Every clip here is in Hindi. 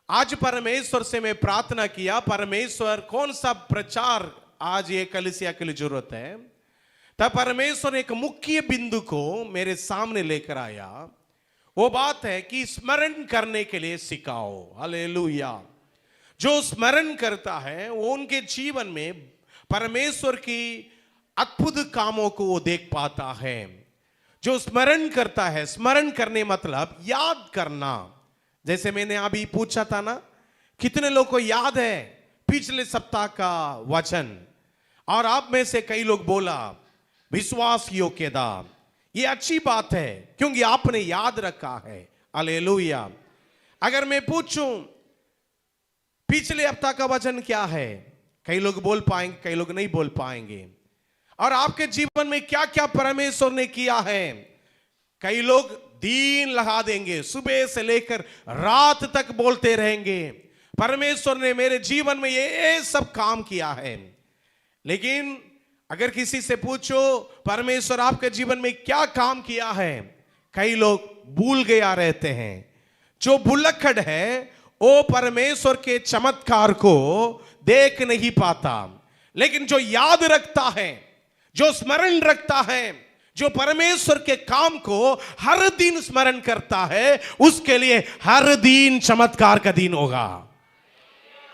आज परमेश्वर से मैं प्रार्थना किया, परमेश्वर कौन सा प्रचार आज ये कलीसिया के लिए जरूरत है। तब परमेश्वर एक मुख्य बिंदु को मेरे सामने लेकर आया। वो बात है कि स्मरण करने के लिए सिखाओ। हालेलुया। जो स्मरण करता है वो उनके जीवन में परमेश्वर की अद्भुत कामों को वो देख पाता है। जो स्मरण करता है, स्मरण करने मतलब याद करना। जैसे मैंने अभी पूछा था ना, कितने लोग को याद है पिछले सप्ताह का वचन, और आप में से कई लोग बोला विश्वास योग्यता। ये अच्छी बात है क्योंकि आपने याद रखा है। हालेलुया। अगर मैं पूछूं पिछले हफ्ता का वचन क्या है, कई लोग बोल पाएंगे, कई लोग नहीं बोल पाएंगे। और आपके जीवन में क्या क्या परमेश्वर ने किया है, कई लोग दिन लगा देंगे, सुबह से लेकर रात तक बोलते रहेंगे परमेश्वर ने मेरे जीवन में ये सब काम किया है। लेकिन अगर किसी से पूछो परमेश्वर आपके जीवन में क्या काम किया है, कई लोग भूल गया रहते हैं। जो भुलक्कड़ है वो परमेश्वर के चमत्कार को देख नहीं पाता। लेकिन जो याद रखता है, जो स्मरण रखता है, जो परमेश्वर के काम को हर दिन स्मरण करता है, उसके लिए हर दिन चमत्कार का दिन होगा।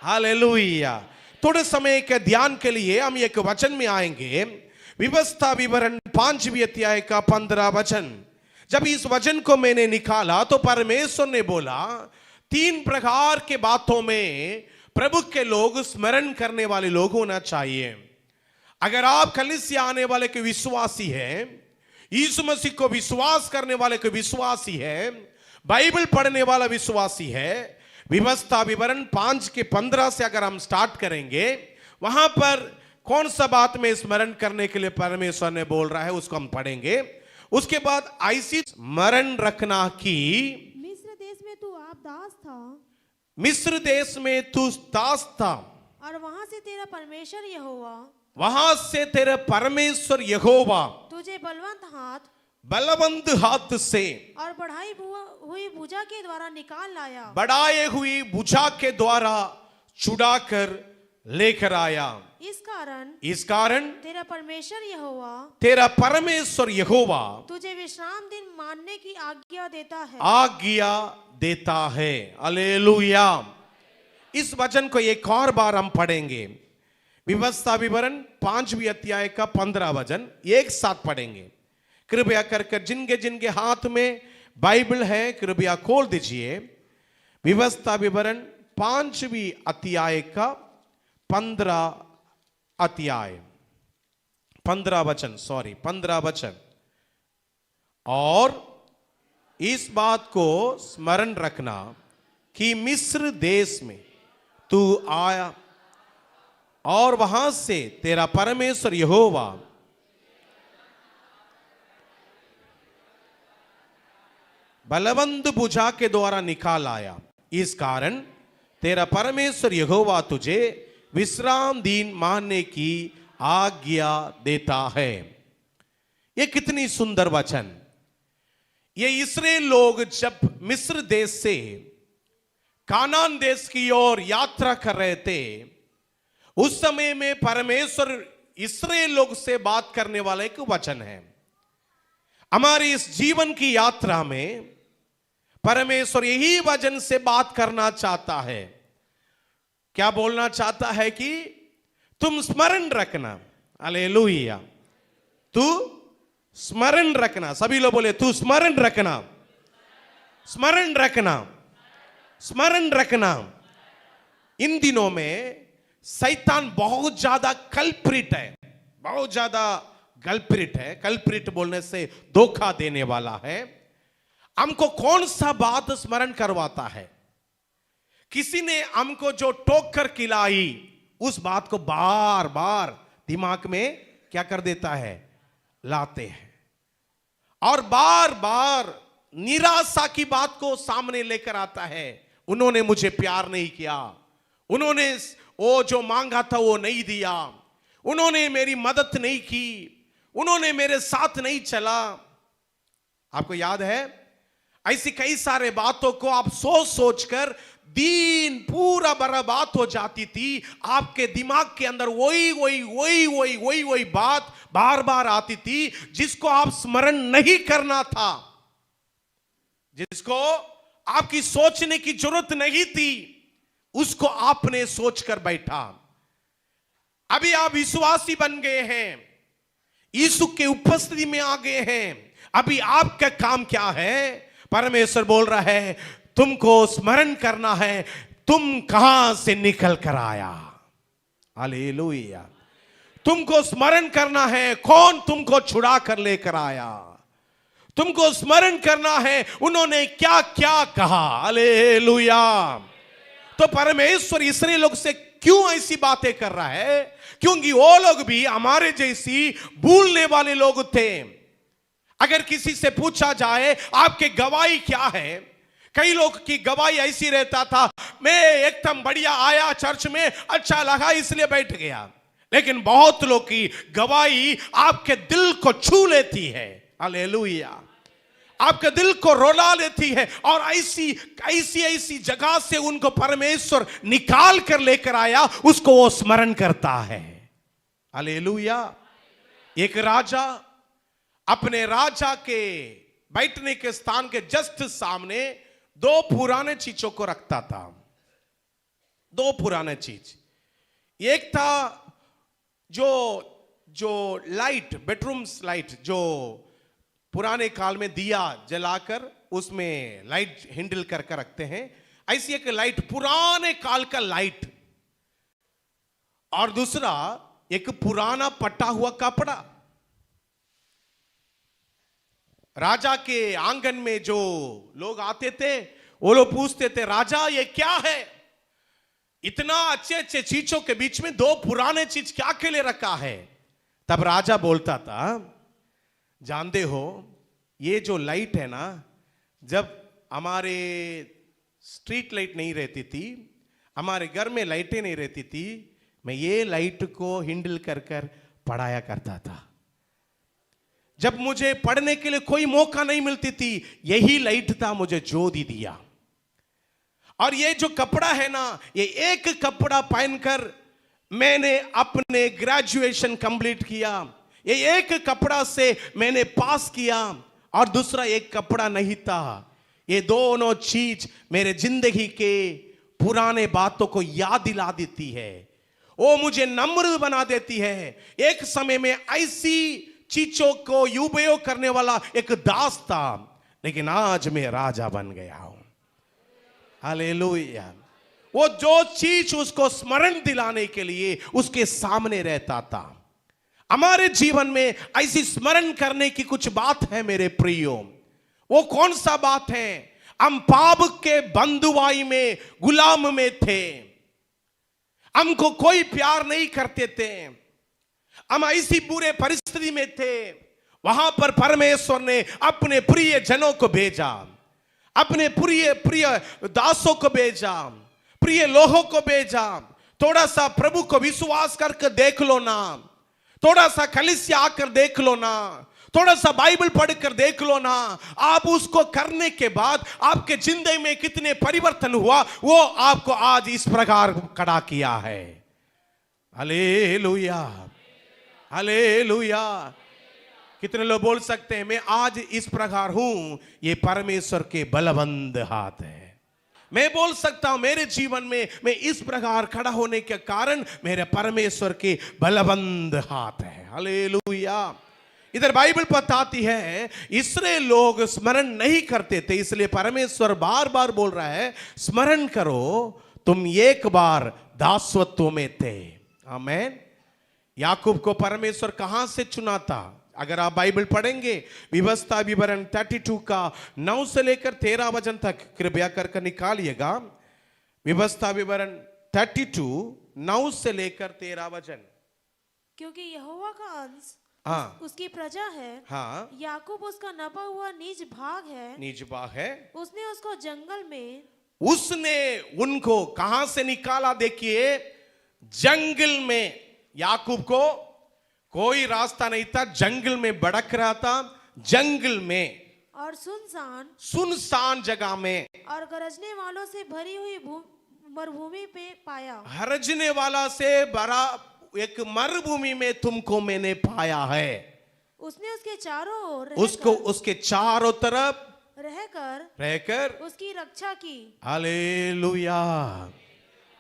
हालेलुया। थोड़े समय के ध्यान के लिए हम एक वचन में आएंगे, व्यवस्था विवरण 5वें अध्याय का 15 वचन। जब इस वचन को मैंने निकाला तो परमेश्वर ने बोला 3 प्रकार के बातों में प्रभु के लोग स्मरण करने वाले लोग होना चाहिए। अगर आप कलीसिया आने वाले के विश्वासी हैं, यीशु मसीह को विश्वास करने वाले के विश्वासी है, बाइबल पढ़ने वाला विश्वासी है, व्यवस्था विवरण 5 के 15 से अगर हम स्टार्ट करेंगे, वहां पर कौन सा बात में स्मरण करने के लिए परमेश्वर ने बोल रहा है उसको हम पढ़ेंगे। उसके बाद ऐसी स्मरण रखना कि मिस्र देश में तू आप दास था, मिस्र देश में तू दास था, और वहां से तेरा परमेश्वर यहोवा, वहां से तेरा परमेश्वर यहोवा तुझे बलवंत हाथ से और बढ़ाई हुई भुजा के द्वारा निकाल लाया, बढ़ाए हुई भुजा के द्वारा छुड़ाकर लेकर आया। इस कारण तेरा परमेश्वर यहोवा तुझे विश्राम दिन मानने की आज्ञा देता है। हालेलुया। इस वचन को एक और बार हम पढ़ेंगे। व्यवस्था विवरण 5वें अध्याय का 15 वचन एक साथ पढ़ेंगे। कृपया करके जिनके जिनके हाथ में बाइबल है कृपया खोल दीजिए। व्यवस्था विवरण 5वें अध्याय का 15 वचन। और इस बात को स्मरण रखना कि मिस्र देश में तू आया और वहां से तेरा परमेश्वर यहोवा बलवंत भुजा के द्वारा निकाल आया। इस कारण तेरा परमेश्वर यहोवा तुझे विश्राम दिन मानने की आज्ञा देता है। ये कितनी सुंदर वचन। ये इस्राएल लोग जब मिस्र देश से कानान देश की ओर यात्रा कर रहे थे, उस समय में परमेश्वर इस्राएल लोग से बात करने वाला एक वचन है। हमारी इस जीवन की यात्रा में परमेश्वर यही वचन से बात करना चाहता है। क्या बोलना चाहता है कि तुम स्मरण रखना। हालेलुया। तू स्मरण रखना। सभी लोग बोले तू स्मरण रखना, स्मरण रखना, स्मरण रखना। इन दिनों में शैतान बहुत ज्यादा कल्प्रिट है, बहुत ज्यादा कल्प्रिट है। कल्प्रिट बोलने से धोखा देने वाला है। हमको कौन सा बात स्मरण करवाता है? किसी ने हमको जो टोक कर खिलाई उस बात को बार बार दिमाग में क्या कर देता है, लाते हैं। और बार बार निराशा की बात को सामने लेकर आता है। उन्होंने मुझे प्यार नहीं किया, उन्होंने वो जो मांगा था वो नहीं दिया, उन्होंने मेरी मदद नहीं की, उन्होंने मेरे साथ नहीं चला। आपको याद है ऐसी कई सारे बातों को आप सोच सोच कर दिन पूरा बर्बाद हो जाती थी, आपके दिमाग के अंदर वही बात बार बार आती थी जिसको आप स्मरण नहीं करना था, जिसको आपकी सोचने की जरूरत नहीं थी, उसको आपने सोचकर बैठा। अभी आप विश्वासी बन गए हैं, यीशु के उपस्थिति में आ गए हैं। अभी आपका काम क्या है? परमेश्वर बोल रहा है तुमको स्मरण करना है, तुम कहां से निकल कर आया। हालेलुया। तुमको स्मरण करना है कौन तुमको छुड़ा कर लेकर आया। तुमको स्मरण करना है उन्होंने क्या क्या कहा। हालेलुया। तो परमेश्वर इस्राएल लोग से क्यों ऐसी बातें कर रहा है? क्योंकि वो लोग भी हमारे जैसी भूलने वाले लोग थे। अगर किसी से पूछा जाए आपके गवाही क्या है, कई लोग की गवाही ऐसी रहता था, मैं एकदम बढ़िया आया चर्च में, अच्छा लगा इसलिए बैठ गया। लेकिन बहुत लोग की गवाही आपके दिल को छू लेती है। हालेलुया। आपके दिल को रुला लेती है, और ऐसी ऐसी ऐसी जगह से उनको परमेश्वर निकाल कर लेकर आया, उसको वो स्मरण करता है। हालेलुया। एक राजा अपने राजा के बैठने के स्थान के जस्ट सामने दो पुराने चीजों को रखता था। दो पुराने चीज, एक था जो लाइट, बेडरूम्स लाइट, जो पुराने काल में दिया जलाकर उसमें लाइट हैंडल करके रखते हैं, ऐसी एक लाइट, पुराने काल का लाइट। और दूसरा एक पुराना पटा हुआ कपड़ा। राजा के आंगन में जो लोग आते थे वो लोग पूछते थे, राजा ये क्या है? इतना अच्छे अच्छे चीजों के बीच में दो पुराने चीज क्या के लिए रखा है? तब राजा बोलता था, जानते हो ये जो लाइट है ना, जब हमारे स्ट्रीट लाइट नहीं रहती थी, हमारे घर में लाइटें नहीं रहती थी, मैं ये लाइट को हैंडल कर कर पढ़ाया करता था। जब मुझे पढ़ने के लिए कोई मौका नहीं मिलती थी, यही लाइट था मुझे ज्योति दिया। और ये जो कपड़ा है ना, ये एक कपड़ा पहनकर मैंने अपने ग्रेजुएशन कंप्लीट किया, ये एक कपड़ा से मैंने पास किया, और दूसरा एक कपड़ा नहीं था। ये दोनों चीज मेरे जिंदगी के पुराने बातों को याद दिला देती है, वो मुझे नम्र बना देती है। एक समय में ऐसी चीजों को उपयोग करने वाला एक दास था, लेकिन आज मैं राजा बन गया हूं। हालेलुया। वो जो चीज उसको स्मरण दिलाने के लिए उसके सामने रहता था। हमारे जीवन में ऐसी स्मरण करने की कुछ बात है मेरे प्रियो। वो कौन सा बात है? हम पाप के बंधुआई में, गुलाम में थे, हमको कोई प्यार नहीं करते थे, हम ऐसी बुरे परिस्थिति में थे। वहां पर परमेश्वर ने अपने प्रिय जनों को भेजा, अपने प्रिय दासों को भेजा, प्रिय लोगों को भेजा। थोड़ा सा प्रभु को विश्वास करके देख लो ना, थोड़ा सा कलीसिया आकर देख लो ना, थोड़ा सा बाइबल पढ़कर देख लो ना। आप उसको करने के बाद आपके जिंदगी में कितने परिवर्तन हुआ, वो आपको आज इस प्रकार खड़ा किया है। Hallelujah, hallelujah. कितने लोग बोल सकते हैं मैं आज इस प्रकार हूं? ये परमेश्वर के बलवंत हाथ है। मैं बोल सकता हूं मेरे जीवन में मैं इस प्रकार खड़ा होने के कारण मेरे परमेश्वर के बलवंत हाथ है। हालेलुया। इधर बाइबल बताती है इस्राएल लोग स्मरण नहीं करते थे, इसलिए परमेश्वर बार बार बोल रहा है स्मरण करो, तुम एक बार दासत्व में थे। आमीन। याकूब को परमेश्वर कहां से चुना था? अगर आप बाइबल पढ़ेंगे व्यवस्था विवरण 32 का 9 से लेकर 13 वचन तक कृपया करके निकालिएगा। व्यवस्था विवरण 32 9 से लेकर 13 वचन। क्योंकि यहोवा का अंश हाँ, उसकी प्रजा है, हाँ, याकूब उसका नपा हुआ निज भाग है, निज भाग है। उसने उसको जंगल में, उसने उनको कहां से निकाला? देखिए, जंगल में। याकूब को कोई रास्ता नहीं था, जंगल में भटक रहा था, जंगल में। और सुनसान सुनसान जगह में, और गरजने वालों से भरी हुई मरुभूमि पे पाया। हरजने वाला से भरा एक मरुभूमि में तुमको मैंने पाया है। उसने उसके चारों ओर उसको उसके चारों तरफ रहकर उसकी रक्षा की। हालेलुया।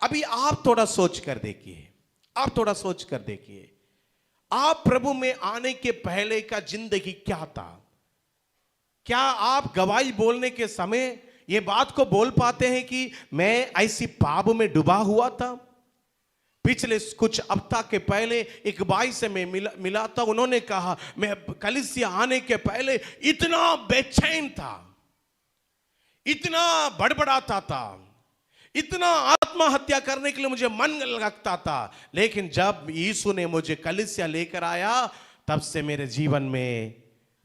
अभी आप थोड़ा सोच कर देखिए, आप थोड़ा सोच कर देखिए, आप प्रभु में आने के पहले का जिंदगी क्या था? क्या आप गवाही बोलने के समय ये बात को बोल पाते हैं कि मैं ऐसी पाप में डूबा हुआ था? पिछले कुछ हफ्ता के पहले एक भाई से मैं मिला था, उन्होंने कहा मैं कलीसिया आने के पहले इतना बेचैन था, इतना बड़बड़ाता था, इतना आत्महत्या करने के लिए मुझे मन लगता था, लेकिन जब यीशु ने मुझे कलीसिया लेकर आया तब से मेरे जीवन में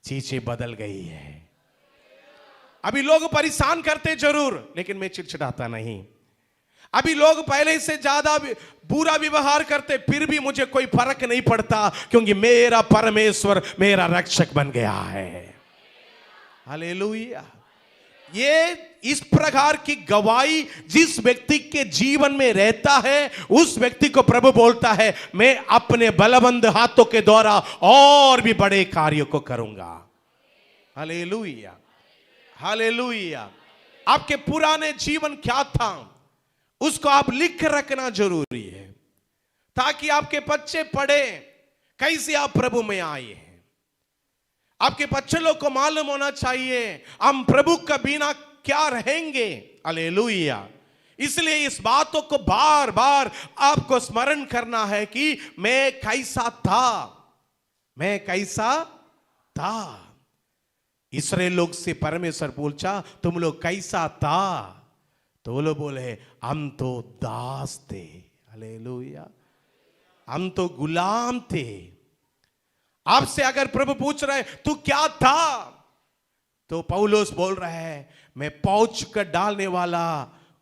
चीजें बदल गई है। अभी लोग परेशान करते जरूर, लेकिन मैं चिड़चिड़ाता नहीं। अभी लोग पहले से ज्यादा बुरा व्यवहार करते, फिर भी मुझे कोई फर्क नहीं पड़ता, क्योंकि मेरा परमेश्वर मेरा रक्षक बन गया है। हालेलुया। ये इस प्रकार की गवाही जिस व्यक्ति के जीवन में रहता है, उस व्यक्ति को प्रभु बोलता है मैं अपने बलवंत हाथों के द्वारा और भी बड़े कार्यों को करूंगा। Hallelujah, hallelujah. आपके पुराने जीवन क्या था उसको आप लिख रखना जरूरी है, ताकि आपके बच्चे पढ़े कैसे आप प्रभु में आए हैं। आपके बच्चे लोग को मालूम होना चाहिए हम प्रभु का बिना क्या रहेंगे। हालेलुया। इसलिए इस बातों को बार बार आपको स्मरण करना है कि मैं कैसा था, मैं कैसा था। इसराइल लोग से परमेश्वर पूछा तुम लोग कैसा था, तो वो लोग बोले हम तो दास थे। हालेलुया। हम तो गुलाम थे। आपसे अगर प्रभु पूछ रहे तू क्या था, तो पौलुस बोल रहा है मैं पहुंच कर डालने वाला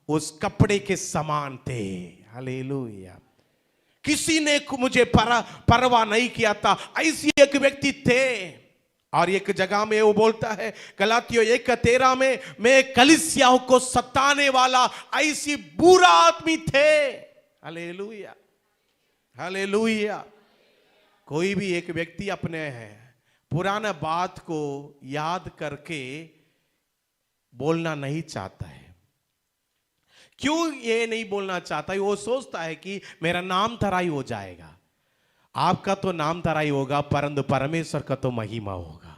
उस कपड़े के समान थे। हालेलुया। किसी ने मुझे परवाह नहीं किया था, ऐसी एक व्यक्ति थे। और एक जगह में वो बोलता है गलातियों 1:13 में मैं कलीसियाओं को सताने वाला ऐसी बुरा आदमी थे। Hallelujah, hallelujah. कोई भी एक व्यक्ति अपने पुराना बात को याद करके बोलना नहीं चाहता है। क्यों ये नहीं बोलना चाहता है? वो सोचता है कि मेरा नाम तराई हो जाएगा। आपका तो नाम तराई होगा, परंतु परमेश्वर का तो महिमा होगा।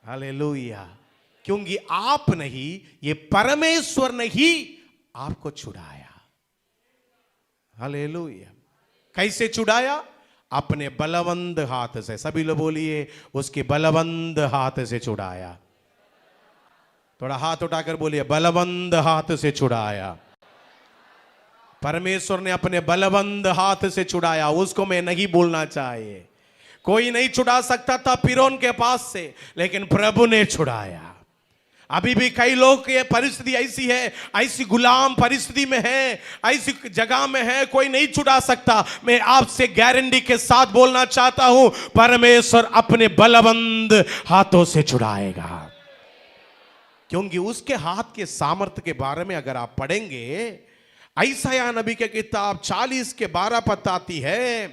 हालेलुया। क्योंकि आप नहीं, ये परमेश्वर ने ही आपको छुड़ाया। हालेलुया। कैसे छुड़ाया? अपने बलवंत हाथ से। सभी लोग बोलिए उसके बलवंत हाथ से छुड़ाया। थोड़ा हाथ उठाकर बोलिए बलवंत हाथ से छुड़ाया। परमेश्वर ने अपने बलवंत हाथ से छुड़ाया। उसको मैं नहीं बोलना चाहिए। कोई नहीं छुड़ा सकता था फिरौन के पास से, लेकिन प्रभु ने छुड़ाया। अभी भी कई लोग की परिस्थिति ऐसी है, ऐसी गुलाम परिस्थिति में है, ऐसी जगह में है, कोई नहीं छुड़ा सकता। मैं आपसे गारंटी के साथ बोलना चाहता हूं परमेश्वर अपने बलवंत हाथों से छुड़ाएगा। क्योंकि उसके हाथ के सामर्थ्य के बारे में अगर आप पढ़ेंगे, यशायाह नबी के किताब 40:12 बताती है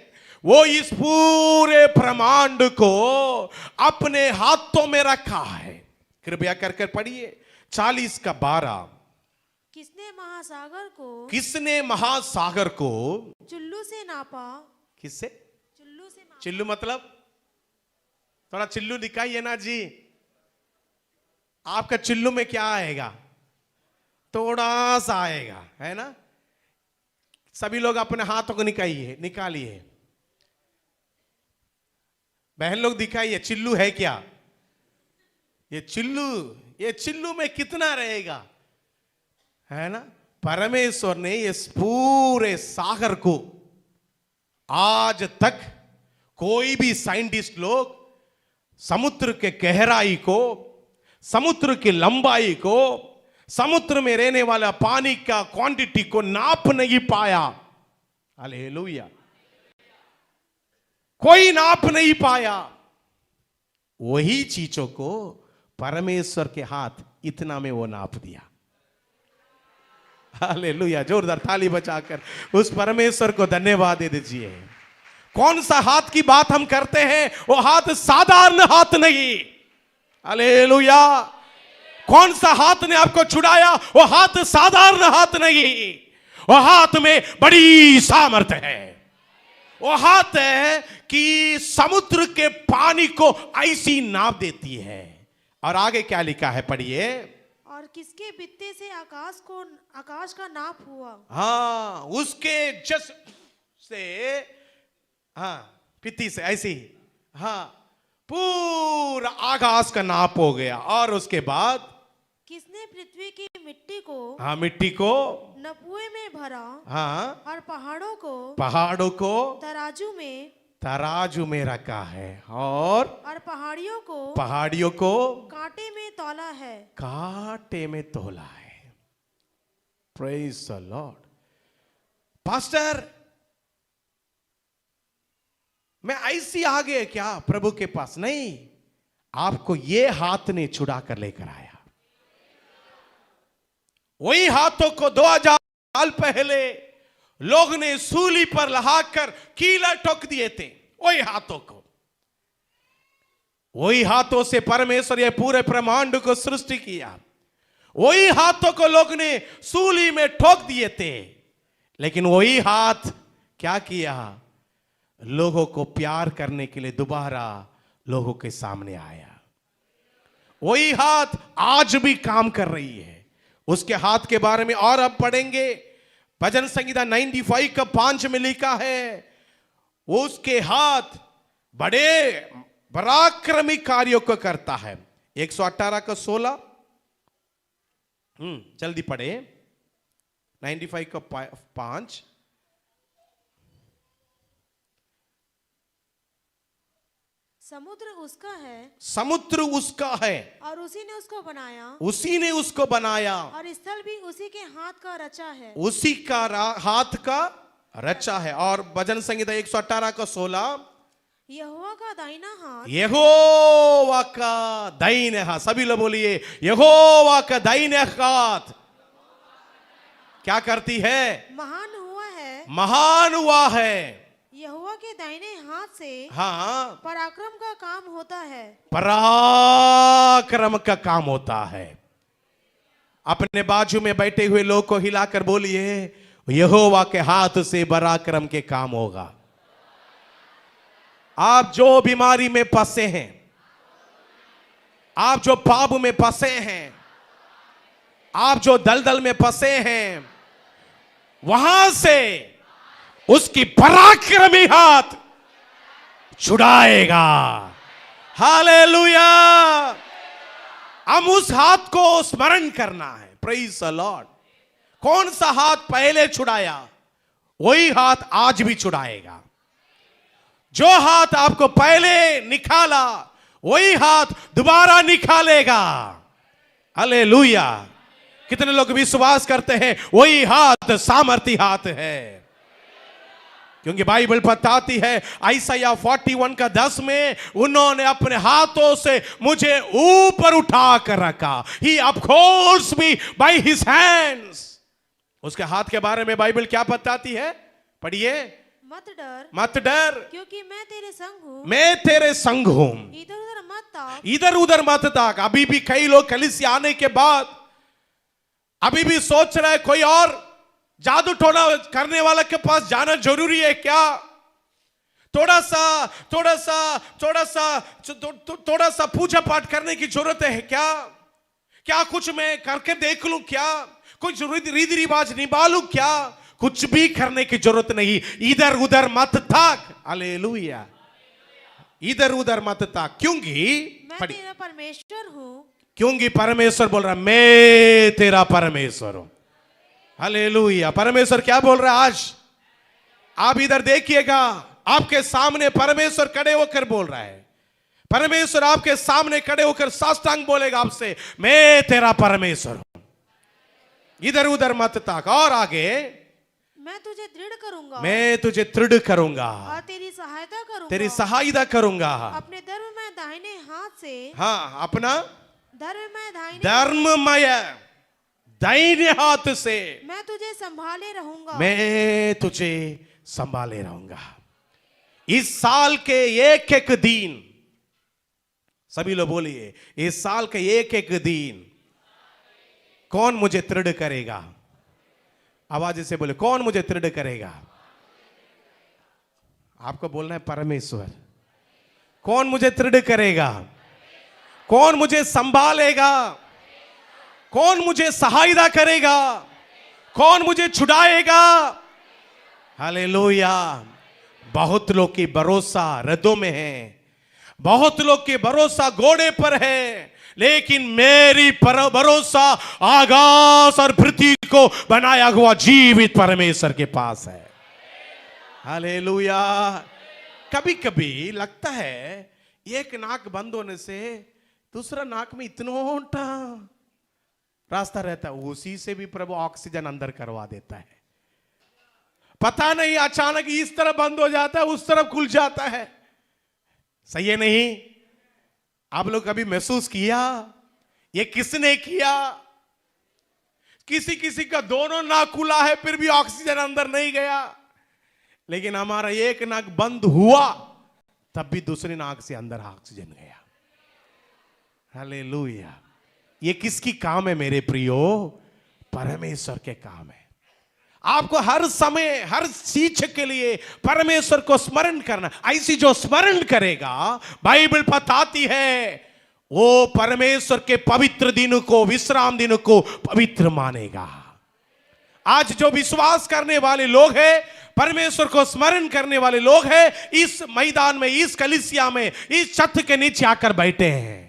वो इस पूरे ब्रह्मांड को अपने हाथों में रखा है। कृपया कर पढ़िए 40:12। किसने महासागर को चुल्लू से नापा। किससे? चुल्लू से नापा। चिल्लू मतलब थोड़ा चिल्लू दिखाइए ना जी। आपका चिल्लू में क्या आएगा? थोड़ा सा आएगा, है ना। सभी लोग अपने हाथों को निकालिए। बहन लोग दिखाइए चिल्लू है क्या? ये चिल्लू में कितना रहेगा, है ना। परमेश्वर ने इस पूरे सागर को आज तक कोई भी साइंटिस्ट लोग समुद्र के गहराई को, समुद्र की लंबाई को, समुद्र में रहने वाला पानी का क्वांटिटी को नाप नहीं पाया। हालेलुया। कोई नाप नहीं पाया। वही चीजों को परमेश्वर के हाथ इतना में वो नाप दिया। हालेलुया, जोरदार ताली बजाकर उस परमेश्वर को धन्यवाद दे दीजिए। कौन सा हाथ की बात हम करते हैं? वो हाथ साधारण हाथ नहीं। हालेलुया। कौन सा हाथ ने आपको छुड़ाया? वो हाथ साधारण हाथ नहीं, वो हाथ में बड़ी सामर्थ्य है। वो हाथ है कि समुद्र के पानी को ऐसी नाप देती है। और आगे क्या लिखा है, पढ़िए। और किसके बित्ते से आकाश का नाप हुआ। हाँ, उसके जस से, हाँ, पित्ती से ऐसी, हाँ, पूरा आकाश का नाप हो गया। और उसके बाद किसने पृथ्वी की मिट्टी को, हाँ, मिट्टी को नपुए में भरा, हाँ, और पहाड़ों को तराजू में रखा है, और पहाड़ियों को कांटे में तौला है। कांटे में तोला है। Praise the Lord. पास्टर, मैं ऐसी आ गए क्या प्रभु के पास? नहीं, आपको ये हाथ ने छुड़ा कर लेकर आया। वही हाथों को 2000 साल पहले लोग ने सूली पर लहाकर कीला ठोक दिए थे। वही हाथों को, वही हाथों से परमेश्वर ये पूरे ब्रह्मांड को सृष्टि किया। वही हाथों को लोग ने सूली में ठोक दिए थे, लेकिन वही हाथ क्या किया? लोगों को प्यार करने के लिए दोबारा लोगों के सामने आया। वही हाथ आज भी काम कर रही है। उसके हाथ के बारे में और अब पढ़ेंगे। भजन संहिता 95 का 5 में लिखा है, उसके हाथ बड़े पराक्रमी कार्यों को करता है। 118 का 16, जल्दी पढ़े। 95 का 5। समुद्र उसका है और उसी ने उसको बनाया और स्थल भी उसी के हाथ का रचा है। उसी का हाथ का रचा है। और भजन संहिता 118 का 16, यहोवा का दाहिना हाथ। सभी लोग बोलिए, यहोवा का दाहिना हाथ क्या करती है? महान हुआ है। यहोवा के दाहिने हाथ से, हाँ, पराक्रम का काम होता है। पराक्रम का काम होता है। अपने बाजू में बैठे हुए लोग को हिलाकर बोलिए, यहोवा के हाथ से पराक्रम के काम होगा। आप जो बीमारी में फंसे हैं, आप जो पाप में फंसे हैं, आप जो दलदल में फंसे हैं, वहां से उसकी पराक्रमी हाथ छुड़ाएगा। हालेलुया। हम उस हाथ को स्मरण करना है। Praise the Lord. कौन सा हाथ पहले छुड़ाया, वही हाथ आज भी छुड़ाएगा। जो हाथ आपको पहले निकाला, वही हाथ दोबारा निकालेगा। हालेलुया। कितने लोग विश्वास करते हैं वही हाथ सामर्थी हाथ है? क्योंकि बाइबल बताती है, आइसाया 41 का 10 में, उन्होंने अपने हाथों से मुझे ऊपर उठा कर रखा। He upholds me by his hands। उसके हाथ के बारे में बाइबल क्या बताती है? पढ़िए। मत डर, क्योंकि मैं तेरे संग हूं। इधर उधर मत ताक। अभी भी कई लोग कलीसिया आने के बाद अभी भी सोच रहे कोई और जादू टोना करने वाला के पास जाना जरूरी है क्या? थोड़ा सा पूजा पाठ करने की जरूरत है क्या? क्या कुछ मैं करके देख लूं क्या? कुछ रीति रिवाज निभा लूं क्या? कुछ भी करने की जरूरत नहीं। इधर उधर मत ताक। हालेलुया। इधर उधर मत ताक, क्योंकि मैं तेरा परमेश्वर हूं। क्योंकि परमेश्वर बोल रहा, मैं तेरा परमेश्वर हूं। हालेलुया। परमेश्वर क्या बोल रहा है आज? आप इधर देखिएगा, आपके सामने परमेश्वर खड़े होकर बोल रहा है। परमेश्वर आपके सामने खड़े होकर साष्टांग बोलेगा आपसे, मैं तेरा परमेश्वर हूं। इधर उधर मत ताक। और आगे, मैं तुझे दृढ़ करूंगा और तेरी सहायता करूंगा। अपने धर्म में दाहिने हाथ से, हाँ, अपना धर्ममय दाहिने हाथ से मैं तुझे संभाले रहूंगा। मैं तुझे संभाले रहूंगा। इस साल के एक एक दिन, सभी लोग बोलिए, इस साल के एक एक दिन कौन मुझे दृढ़ करेगा? आवाज से बोले, कौन मुझे दृढ़ करेगा? आपको बोलना है परमेश्वर। कौन मुझे दृढ़ करेगा? कौन मुझे संभालेगा? कौन मुझे सहायता करेगा? कौन मुझे छुड़ाएगा? हालेलुया। बहुत लोग की भरोसा रथों में है, बहुत लोग की भरोसा घोड़े पर है, लेकिन मेरी भरोसा आकाश और पृथ्वी को बनाया हुआ जीवित परमेश्वर के पास है। हालेलुया। कभी कभी लगता है एक नाक बंद होने से दूसरा नाक में इतना रास्ता रहता है, उसी से भी प्रभु ऑक्सीजन अंदर करवा देता है। पता नहीं, अचानक इस तरफ बंद हो जाता है, उस तरफ खुल जाता है। सही है नहीं? आप लोग कभी महसूस किया? ये किसने किया? किसी किसी का दोनों नाक खुला है फिर भी ऑक्सीजन अंदर नहीं गया, लेकिन हमारा एक नाक बंद हुआ तब भी दूसरी नाक से अंदर ऑक्सीजन गया। हालेलुया। ये किसकी काम है मेरे प्रियो? परमेश्वर के काम है। आपको हर समय हर चीज के लिए परमेश्वर को स्मरण करना। ऐसी जो स्मरण करेगा, बाइबल बताती है, वो परमेश्वर के पवित्र दिन को, विश्राम दिन को पवित्र मानेगा। आज जो विश्वास करने वाले लोग हैं, परमेश्वर को स्मरण करने वाले लोग हैं, इस मैदान में, इस कलीसिया में, इस छत के नीचे आकर बैठे हैं।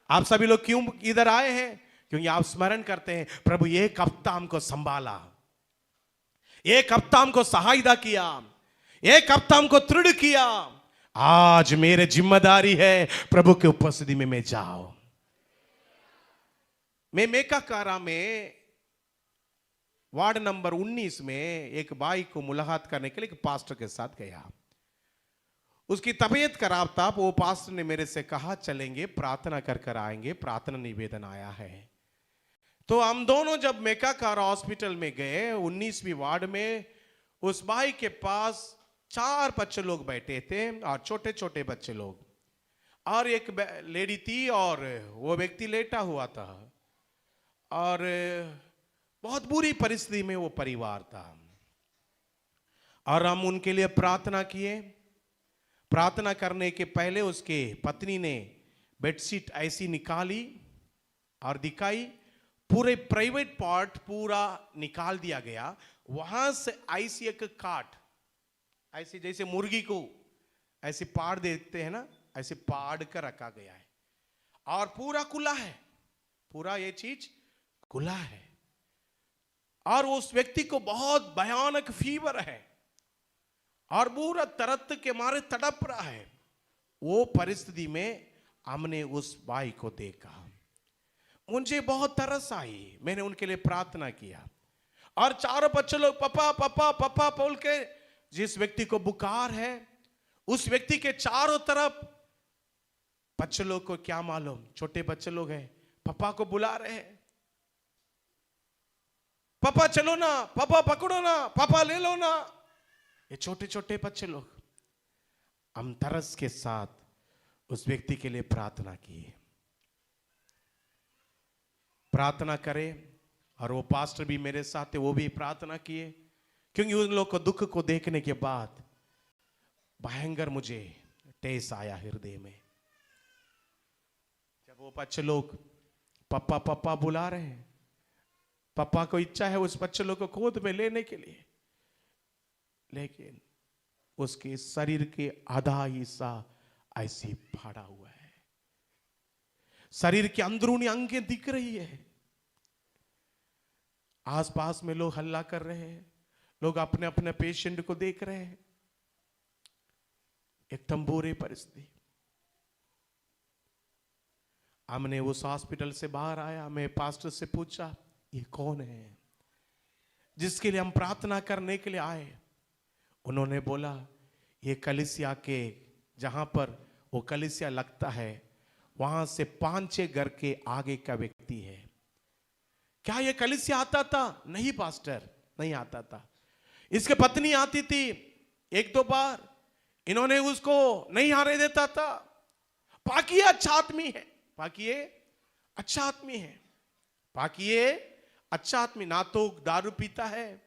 आप सभी लोग क्यों इधर आए हैं? क्योंकि आप स्मरण करते हैं, प्रभु एक हफ्ता हमको संभाला, एक हफ्ता हमको सहायता किया, एक हफ्ता हमको दृढ़ किया। आज मेरे जिम्मेदारी है प्रभु की उपस्थिति में मैं जाऊं। मैं मेकाकारा में वार्ड नंबर 19 में एक भाई को मुलाकात करने के लिए एक पास्टर के साथ गया। उसकी तबीयत खराब था। वो पास्टर ने मेरे से कहा चलेंगे, प्रार्थना कर कर आएंगे, प्रार्थना निवेदन आया है। तो हम दोनों जब मेकाकारा हॉस्पिटल में गए 19वीं वार्ड में, उस भाई के पास 4 बच्चे लोग बैठे थे और छोटे छोटे बच्चे लोग, और एक लेडी थी और वो व्यक्ति लेटा हुआ था, और बहुत बुरी परिस्थिति में वो परिवार था। और हम उनके लिए प्रार्थना किए। प्रार्थना करने के पहले उसके पत्नी ने बेडशीट ऐसी निकाली और दिखाई। पूरे प्राइवेट पार्ट पूरा निकाल दिया गया। वहां से ऐसी एक काट, ऐसे जैसे मुर्गी को ऐसे पाड़ देते हैं ना, ऐसे पाड़ कर रखा गया है, और पूरा खुला है, पूरा ये चीज खुला है। और उस व्यक्ति को बहुत भयानक फीवर है और पूरा तरत के मारे तड़प रहा है। वो परिस्थिति में हमने उस भाई को देखा, मुझे बहुत तरस आई। मैंने उनके लिए प्रार्थना किया, और 4 बच्चे लोग पापा पापा पापा बोल के, जिस व्यक्ति को बुखार है उस व्यक्ति के चारों तरफ बच्चे लोग को क्या मालूम, छोटे बच्चे लोग हैं, पापा को बुला रहे हैं, पापा चलो ना, पापा पकड़ो ना, पापा ले लो ना। ये छोटे छोटे बच्चे लोग। हम तरस के साथ उस व्यक्ति के लिए प्रार्थना किए, प्रार्थना करें, और वो पास्टर भी मेरे साथ थे, वो भी प्रार्थना किए, क्योंकि उन लोग को दुख को देखने के बाद भयंकर मुझे ठेस आया हृदय में। जब वो बच्चे लोग पापा पापा बुला रहे हैं, पापा को इच्छा है उस बच्चे लोग को गोद में लेने के लिए, लेकिन उसके शरीर के आधा हिस्सा ऐसे फाड़ा हुआ है, शरीर के अंदरूनी अंगें दिख रही है। आसपास में लोग हल्ला कर रहे हैं, लोग अपने अपने पेशेंट को देख रहे हैं। एकदम बुरी परिस्थिति। हमने उस हॉस्पिटल से बाहर आया, मैं पास्टर से पूछा ये कौन है जिसके लिए हम प्रार्थना करने के लिए आए? उन्होंने बोला ये कलीसिया के, जहां पर वो कलीसिया लगता है वहां से 5-6 घर के आगे का व्यक्ति है। क्या ये कलीसिया आता था? नहीं पास्टर, नहीं आता था। इसके पत्नी आती थी 1-2 बार, इन्होंने उसको नहीं आने देता था। बाकी ये अच्छा आदमी है, बाकी ये अच्छा आदमी है, बाकी ये अच्छा आदमी, ना तो दारू पीता है,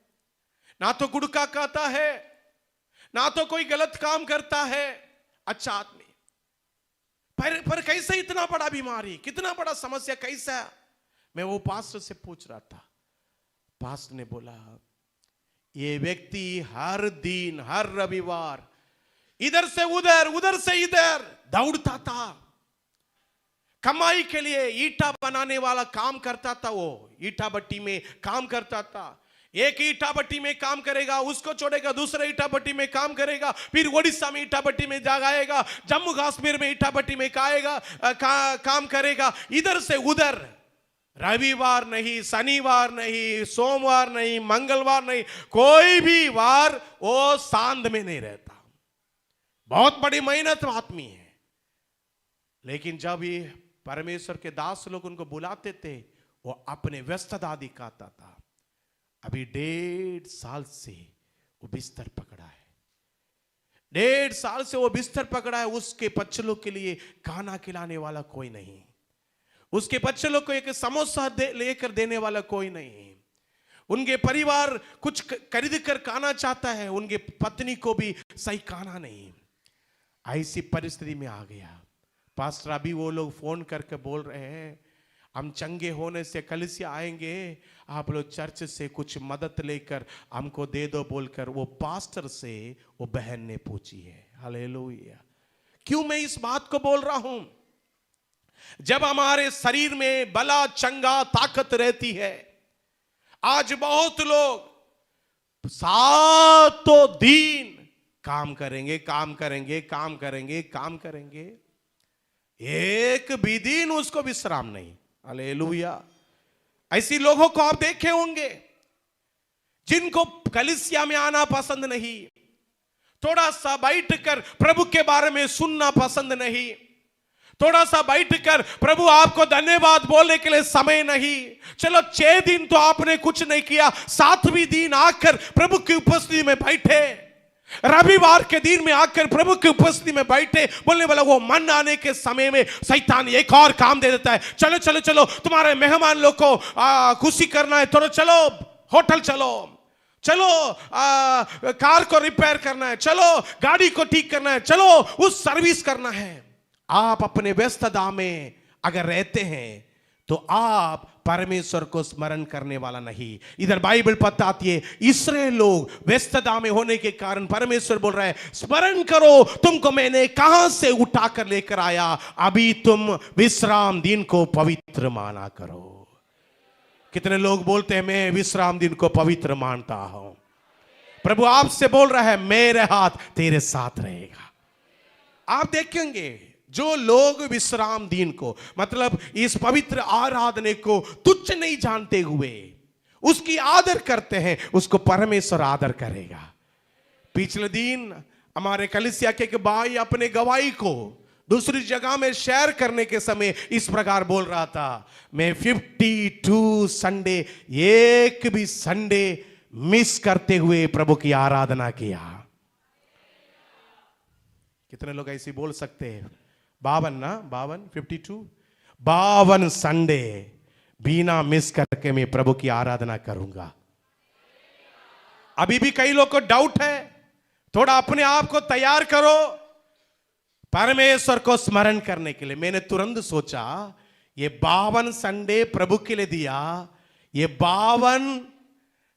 ना तो गुटखा खाता है, ना तो कोई गलत काम करता है, अच्छा आदमी। पर कैसे इतना बड़ा बीमारी, कितना बड़ा समस्या, कैसा? मैं वो पास्टर से पूछ रहा था। पास्टर ने बोला ये व्यक्ति हर दिन, हर रविवार इधर से उधर, उधर से इधर दौड़ता था। कमाई के लिए ईटा बनाने वाला काम करता था, वो ईटा भट्टी में काम करता था। एक ईटा भट्टी में काम करेगा, उसको छोड़ेगा, दूसरे ईटा भट्टी में काम करेगा, फिर ओडिशा में ईटा भट्टी में जाएगा, जम्मू कश्मीर में ईटा भट्टी में काम करेगा, इधर से उधर। रविवार नहीं, शनिवार नहीं, सोमवार नहीं, मंगलवार नहीं, कोई भी वार वो सांद में नहीं रहता। बहुत बड़ी मेहनत आदमी है। लेकिन जब ये परमेश्वर के दास लोग उनको बुलाते थे, वो अपने व्यस्तता दिखाता था। अभी 1.5 साल से वो बिस्तर पकड़ा है, 1.5 साल से वो बिस्तर पकड़ा है। उसके बच्चों के लिए खाना खिलाने वाला कोई नहीं, उसके बच्चों को एक समोसा लेकर देने वाला कोई नहीं। उनके परिवार कुछ खरीद कर खाना चाहता है, उनके पत्नी को भी सही खाना नहीं। ऐसी परिस्थिति में आ गया। पास्टर अभी वो लोग फोन करके बोल रहे हैं हम चंगे होने से कलीसिया आएंगे, आप लोग चर्च से कुछ मदद लेकर हमको दे दो बोलकर वो पास्टर से वो बहन ने पूछी है। हालेलुया। क्यों मैं इस बात को बोल रहा हूं? जब हमारे शरीर में बला चंगा ताकत रहती है। आज बहुत लोग 7 दिन काम करेंगे, काम करेंगे, काम करेंगे, काम करेंगे, एक भी दिन उसको विश्राम नहीं। हालेलुया। ऐसी लोगों को आप देखे होंगे जिनको कलीसिया में आना पसंद नहीं, थोड़ा सा बैठकर प्रभु के बारे में सुनना पसंद नहीं, थोड़ा सा बैठकर प्रभु आपको धन्यवाद बोलने के लिए समय नहीं। चलो 6 दिन तो आपने कुछ नहीं किया, 7वें दिन आकर प्रभु की उपस्थिति में बैठे, रविवार के दिन में आकर प्रभु की उपस्थिति में बैठे। बोलने वाला वो मन आने के समय में शैतान एक और काम दे देता है। चलो चलो चलो, तुम्हारे मेहमान लोग को खुशी करना है, थोड़ा चलो होटल चलो, चलो कार को रिपेयर करना है, चलो गाड़ी को ठीक करना है, चलो उस सर्विस करना है। आप अपने व्यस्तता में अगर रहते हैं तो आप परमेश्वर को स्मरण करने वाला नहीं। इधर बाइबल बताती है इस्राएल लोग व्यस्तता में होने के कारण परमेश्वर बोल रहा है स्मरण करो, तुमको मैंने कहां से उठाकर लेकर आया, अभी तुम विश्राम दिन को पवित्र माना करो। कितने लोग बोलते हैं मैं विश्राम दिन को पवित्र मानता हूं। प्रभु आपसे बोल रहा है मेरे हाथ तेरे साथ रहेगा। आप देखेंगे जो लोग विश्राम दिन को मतलब इस पवित्र आराधने को तुच्छ नहीं जानते हुए उसकी आदर करते हैं, उसको परमेश्वर आदर करेगा। पिछले दिन हमारे कलीसिया के एक भाई अपने गवाही को दूसरी जगह में शेयर करने के समय इस प्रकार बोल रहा था, मैं 52 संडे एक भी संडे मिस करते हुए प्रभु की आराधना किया। कितने लोग ऐसे बोल सकते हैं? 52 संडे बिना मिस करके मैं प्रभु की आराधना करूंगा। अभी भी कई लोग को डाउट है, थोड़ा अपने आप को तैयार करो परमेश्वर को स्मरण करने के लिए। मैंने तुरंत सोचा ये 52 संडे प्रभु के लिए दिया, ये 52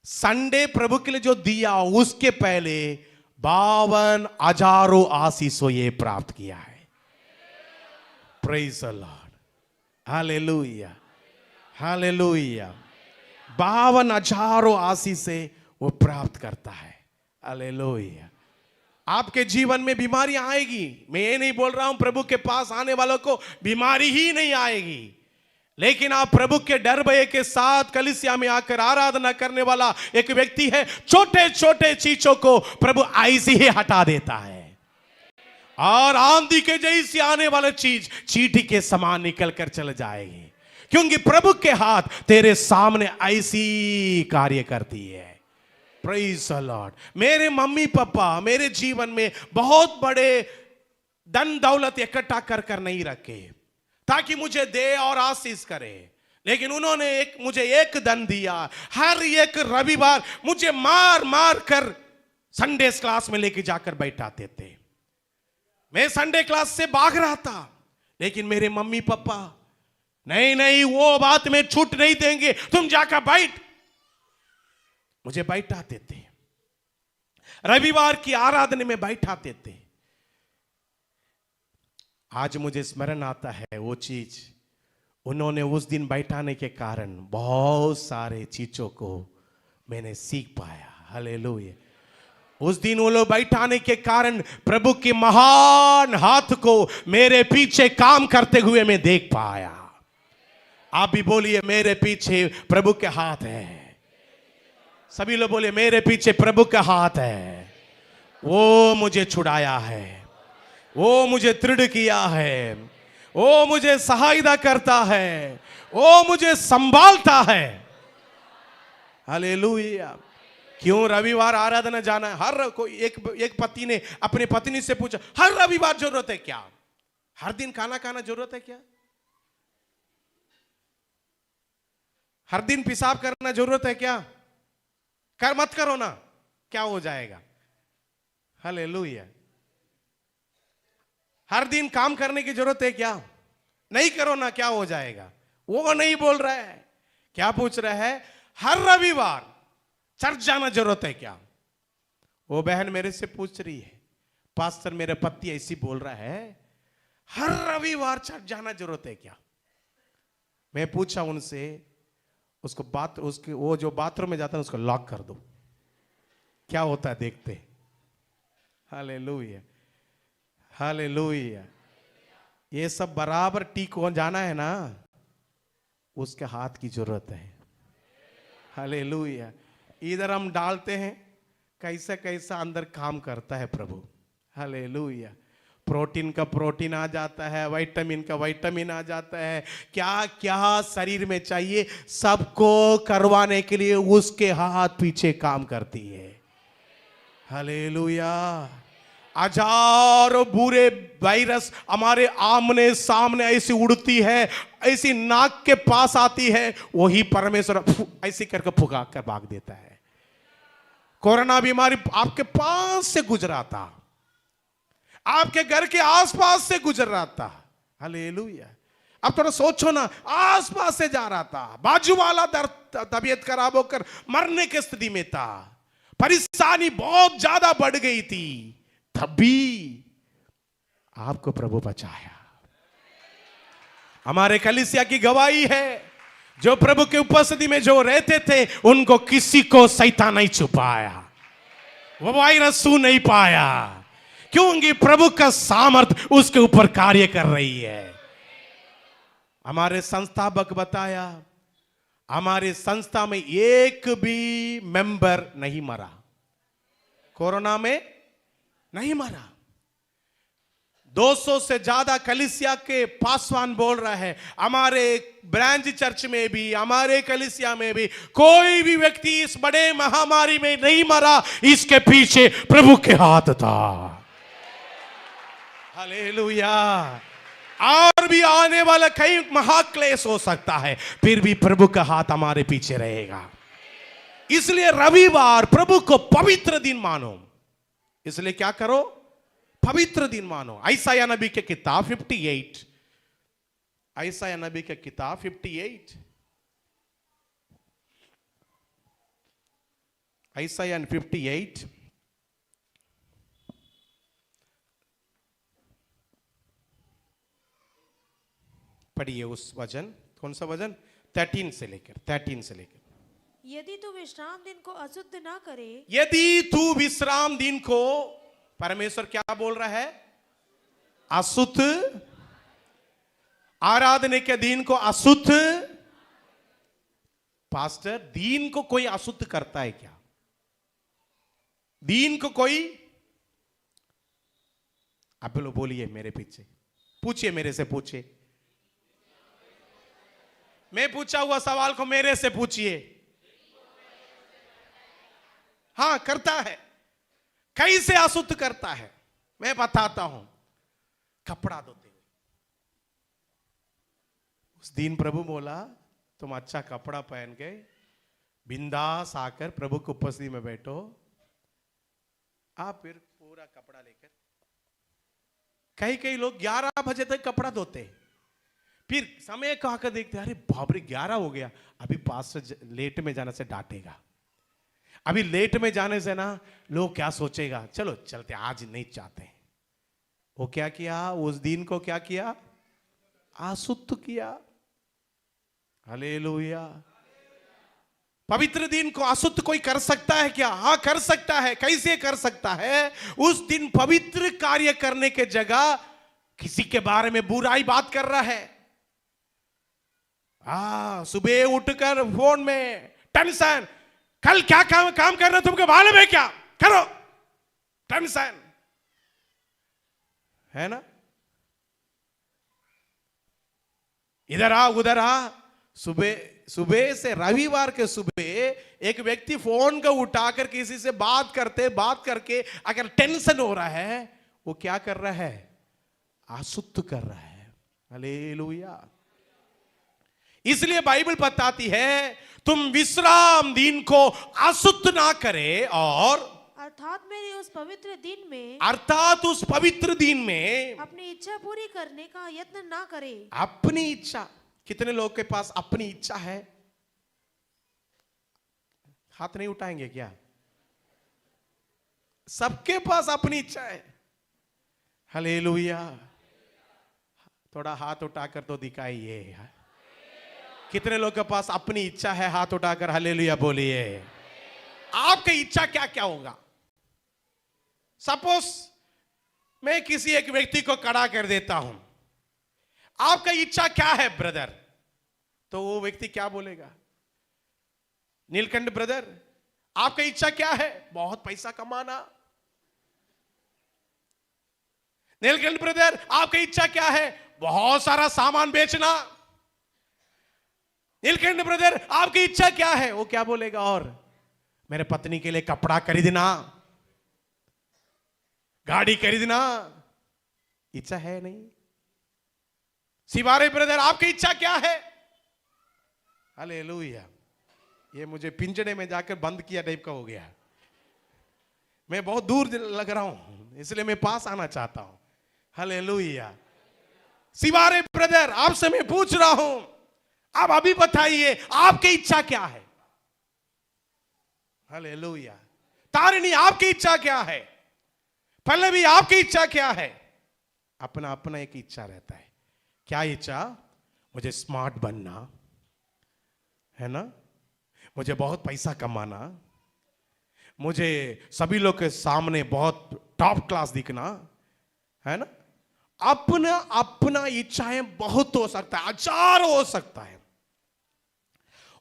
संडे प्रभु के लिए जो दिया उसके पहले 52,000 आशीषों ये प्राप्त किया है। Praise the Lord, hallelujah hallelujah. 52,000 आशीषें वो प्राप्त करता है। हालेलुया। आपके जीवन में बीमारियां आएगी, मैं ये नहीं बोल रहा हूं प्रभु के पास आने वालों को बीमारी ही नहीं आएगी, लेकिन आप प्रभु के डर भय के साथ कलीसिया में आकर आराधना करने वाला एक व्यक्ति है, छोटे छोटे चीजों को प्रभु ऐसे ही हटा देता है। और आंधी के जैसी आने वाला चीज चींटी के समान निकल कर चल जाएगी, क्योंकि प्रभु के हाथ तेरे सामने ऐसी कार्य करती है। Praise the Lord. मेरे मम्मी पापा मेरे जीवन में बहुत बड़े धन दौलत इकट्ठा कर कर नहीं रखे ताकि मुझे दे और आशीष करे, लेकिन उन्होंने मुझे एक धन दिया। हर एक रविवार मुझे मार मार कर संडे क्लास में लेके जाकर बैठाते थे। मैं संडे क्लास से भाग रहा था, लेकिन मेरे मम्मी पापा नहीं नहीं वो बात में छूट नहीं देंगे, तुम जाकर बैठ। मुझे बैठाते थे, रविवार की आराधना में बैठाते थे। आज मुझे स्मरण आता है वो चीज, उन्होंने उस दिन बैठाने के कारण बहुत सारे चीजों को मैंने सीख पाया। हालेलुया। उस दिन वो लोग बैठाने के कारण प्रभु के महान हाथ को मेरे पीछे काम करते हुए मैं देख पाया। आप भी बोलिए, मेरे पीछे प्रभु के हाथ है। सभी लोग बोलिए, मेरे पीछे प्रभु का हाथ है। वो मुझे छुड़ाया है, वो मुझे दृढ़ किया है, वो मुझे सहायता करता है, वो मुझे संभालता है। हालेलुया। क्यों रविवार आराधना जाना है? हर कोई एक पति ने अपने पत्नी से पूछा, हर रविवार जरूरत है क्या? हर दिन खाना खाना जरूरत है क्या? हर दिन पेशाब करना जरूरत है क्या? कर मत करो ना, क्या हो जाएगा? हालेलुया। हर दिन काम करने की जरूरत है क्या? नहीं करो ना, क्या हो जाएगा? वो नहीं बोल रहा है। क्या पूछ रहा है? हर रविवार चर्च जाना जरूरत है क्या? वो बहन मेरे से पूछ रही है, पास्टर मेरे पति ऐसी बोल रहा है, हर रविवार चर्च जाना जरूरत है क्या? मैं पूछा उनसे, उसके वो जो बाथरूम में जाता है उसको लॉक कर दो, क्या होता है देखते। Hallelujah, hallelujah. ये सब बराबर ठीक हो जाना है ना, उसके हाथ की जरूरत है। हालेलुया। इधर हम डालते हैं, कैसा कैसा अंदर काम करता है प्रभु। हालेलुया। प्रोटीन का प्रोटीन आ जाता है, विटामिन का विटामिन आ जाता है, क्या क्या शरीर में चाहिए सबको करवाने के लिए उसके हाथ पीछे काम करती है। हालेलुया। हजारों बुरे वायरस हमारे आमने सामने ऐसी उड़ती है, ऐसी नाक के पास आती है, वही परमेश्वर ऐसे करके फुका कर भाग देता है। कोरोना बीमारी आपके पास से गुजरा था, आपके घर के आसपास से गुजर रहा था। हालेलुया। अब थोड़ा सोचो ना, आसपास से जा रहा था, बाजू वाला तबीयत खराब होकर मरने की स्थिति में था, परेशानी बहुत ज्यादा बढ़ गई थी, तभी आपको प्रभु बचाया। हमारे कलीसिया की गवाही है, जो प्रभु के उपस्थिति में जो रहते थे उनको किसी को शैतान नहीं छुपाया, वो वायरस छू नहीं पाया, क्योंकि प्रभु का सामर्थ उसके ऊपर कार्य कर रही है। हमारे संस्थापक बताया, हमारे संस्था में एक भी मेंबर नहीं मरा, कोरोना में नहीं मरा। 200 से ज्यादा कलीसिया के पासवान बोल रहा है, हमारे ब्रांच चर्च में भी, हमारे कलीसिया में भी कोई भी व्यक्ति इस बड़े महामारी में नहीं मरा, इसके पीछे प्रभु के हाथ था। हालेलुया। और भी आने वाला कई महाक्लेश हो सकता है, फिर भी प्रभु का हाथ हमारे पीछे रहेगा। इसलिए रविवार प्रभु को पवित्र दिन मानो। इसलिए क्या करो? पवित्र दिन मानो। यशायाह नबी के किताब 58, यशायाह नबी के किताब 58, यशायाह 58 पढ़िए उस वचन। कौन सा वचन? 13 से लेकर यदि तू विश्राम दिन को अशुद्ध ना करे, यदि तू विश्राम दिन को, परमेश्वर क्या बोल रहा है? अशुद्ध, आराधना के दिन को अशुद्ध। पास्टर, दिन को कोई अशुद्ध करता है क्या? दिन को कोई आप लोग बोलिए मेरे पीछे, पूछिए, मेरे से पूछिए, मैं पूछा हुआ सवाल को मेरे से पूछिए। हाँ, करता है। कैसे अशुद्ध करता है मैं बताता हूं। कपड़ा धोते हुए। उस दिन प्रभु बोला तुम अच्छा कपड़ा पहन के बिंदास आकर प्रभु की उपस्थिति में बैठो। आप फिर पूरा कपड़ा लेकर, कई कई लोग 11 बजे तक कपड़ा धोते हैं, फिर समय को आकर देखते अरे बाप रे 11 हो गया, अभी पास लेट में जाने से डांटेगा, अभी लेट में जाने से ना लोग क्या सोचेगा, चलो चलते, आज नहीं चाहते। वो क्या किया, उस दिन को क्या किया, अशुद्ध किया। हालेलुया। पवित्र दिन को अशुद्ध कोई कर सकता है क्या? हाँ कर सकता है। कैसे कर सकता है? उस दिन पवित्र कार्य करने के जगह किसी के बारे में बुराई बात कर रहा है। सुबह उठकर फोन में टेंशन, कल क्या काम करना तुमको मालूम है क्या, करो, टेंशन है ना। इधर आ उधर आ। सुबह से रविवार के सुबह एक व्यक्ति फोन को उठाकर किसी से बात करके अगर टेंशन हो रहा है, वो क्या कर रहा है, अशुद्ध कर रहा है। हालेलुया। इसलिए बाइबल बताती है तुम विश्राम दिन को अशुद्ध ना करे, और अर्थात उस पवित्र दिन में अपनी इच्छा पूरी करने का यत्न ना करे। अपनी इच्छा, कितने लोग के पास अपनी इच्छा है? हाथ नहीं उठाएंगे क्या? सबके पास अपनी इच्छा है। हालेलुया। थोड़ा हाथ उठाकर तो दिखाइए। कितने लोग के पास अपनी इच्छा है? हाथ उठाकर हालेलुया बोलिए। आपकी इच्छा क्या क्या होगा? सपोज मैं किसी एक व्यक्ति को खड़ा कर देता हूं, आपका इच्छा क्या है ब्रदर? तो वो व्यक्ति क्या बोलेगा? नीलकंठ ब्रदर, आपका इच्छा क्या है? बहुत पैसा कमाना। नीलकंठ ब्रदर, आपकी इच्छा क्या है? बहुत सारा सामान बेचना। नीलकंठ ब्रदर, आपकी इच्छा क्या है? वो क्या बोलेगा? और मेरे पत्नी के लिए कपड़ा खरीदना, गाड़ी खरीदना। इच्छा है नहीं? सिवारे ब्रदर, आपकी इच्छा क्या है? हालेलुया। ये मुझे पिंजड़े में जाकर बंद किया टाइप का हो गया। मैं बहुत दूर लग रहा हूं, इसलिए मैं पास आना चाहता हूं। हालेलुया। सिवारे ब्रदर, आपसे मैं पूछ रहा हूं, आप अभी बताइए आपकी इच्छा क्या है? हालेलुया। तारिणी, आपकी इच्छा क्या है? पहले भी आपकी इच्छा क्या है? अपना अपना एक इच्छा रहता है। क्या इच्छा? मुझे स्मार्ट बनना है ना, मुझे बहुत पैसा कमाना, मुझे सभी लोग के सामने बहुत टॉप क्लास दिखना है ना। अपना अपना इच्छाएं बहुत हो सकता है, हजार हो सकता है।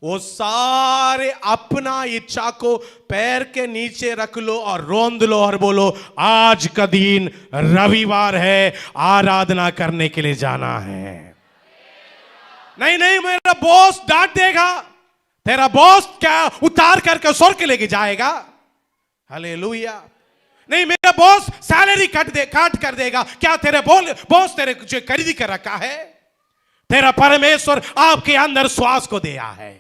वो सारे अपना इच्छा को पैर के नीचे रख लो और रोंद लो और बोलो आज का दिन रविवार है, आराधना करने के लिए जाना है। नहीं नहीं, मेरा बॉस डांट देगा। तेरा बॉस क्या उतार करके स्वर्ग लेके जाएगा? हालेलुया। नहीं, मेरा बॉस सैलरी काट कर देगा। क्या तेरे बॉस तेरे जो खरीदी कर रखा है? तेरा परमेश्वर आपके अंदर श्वास को दिया है।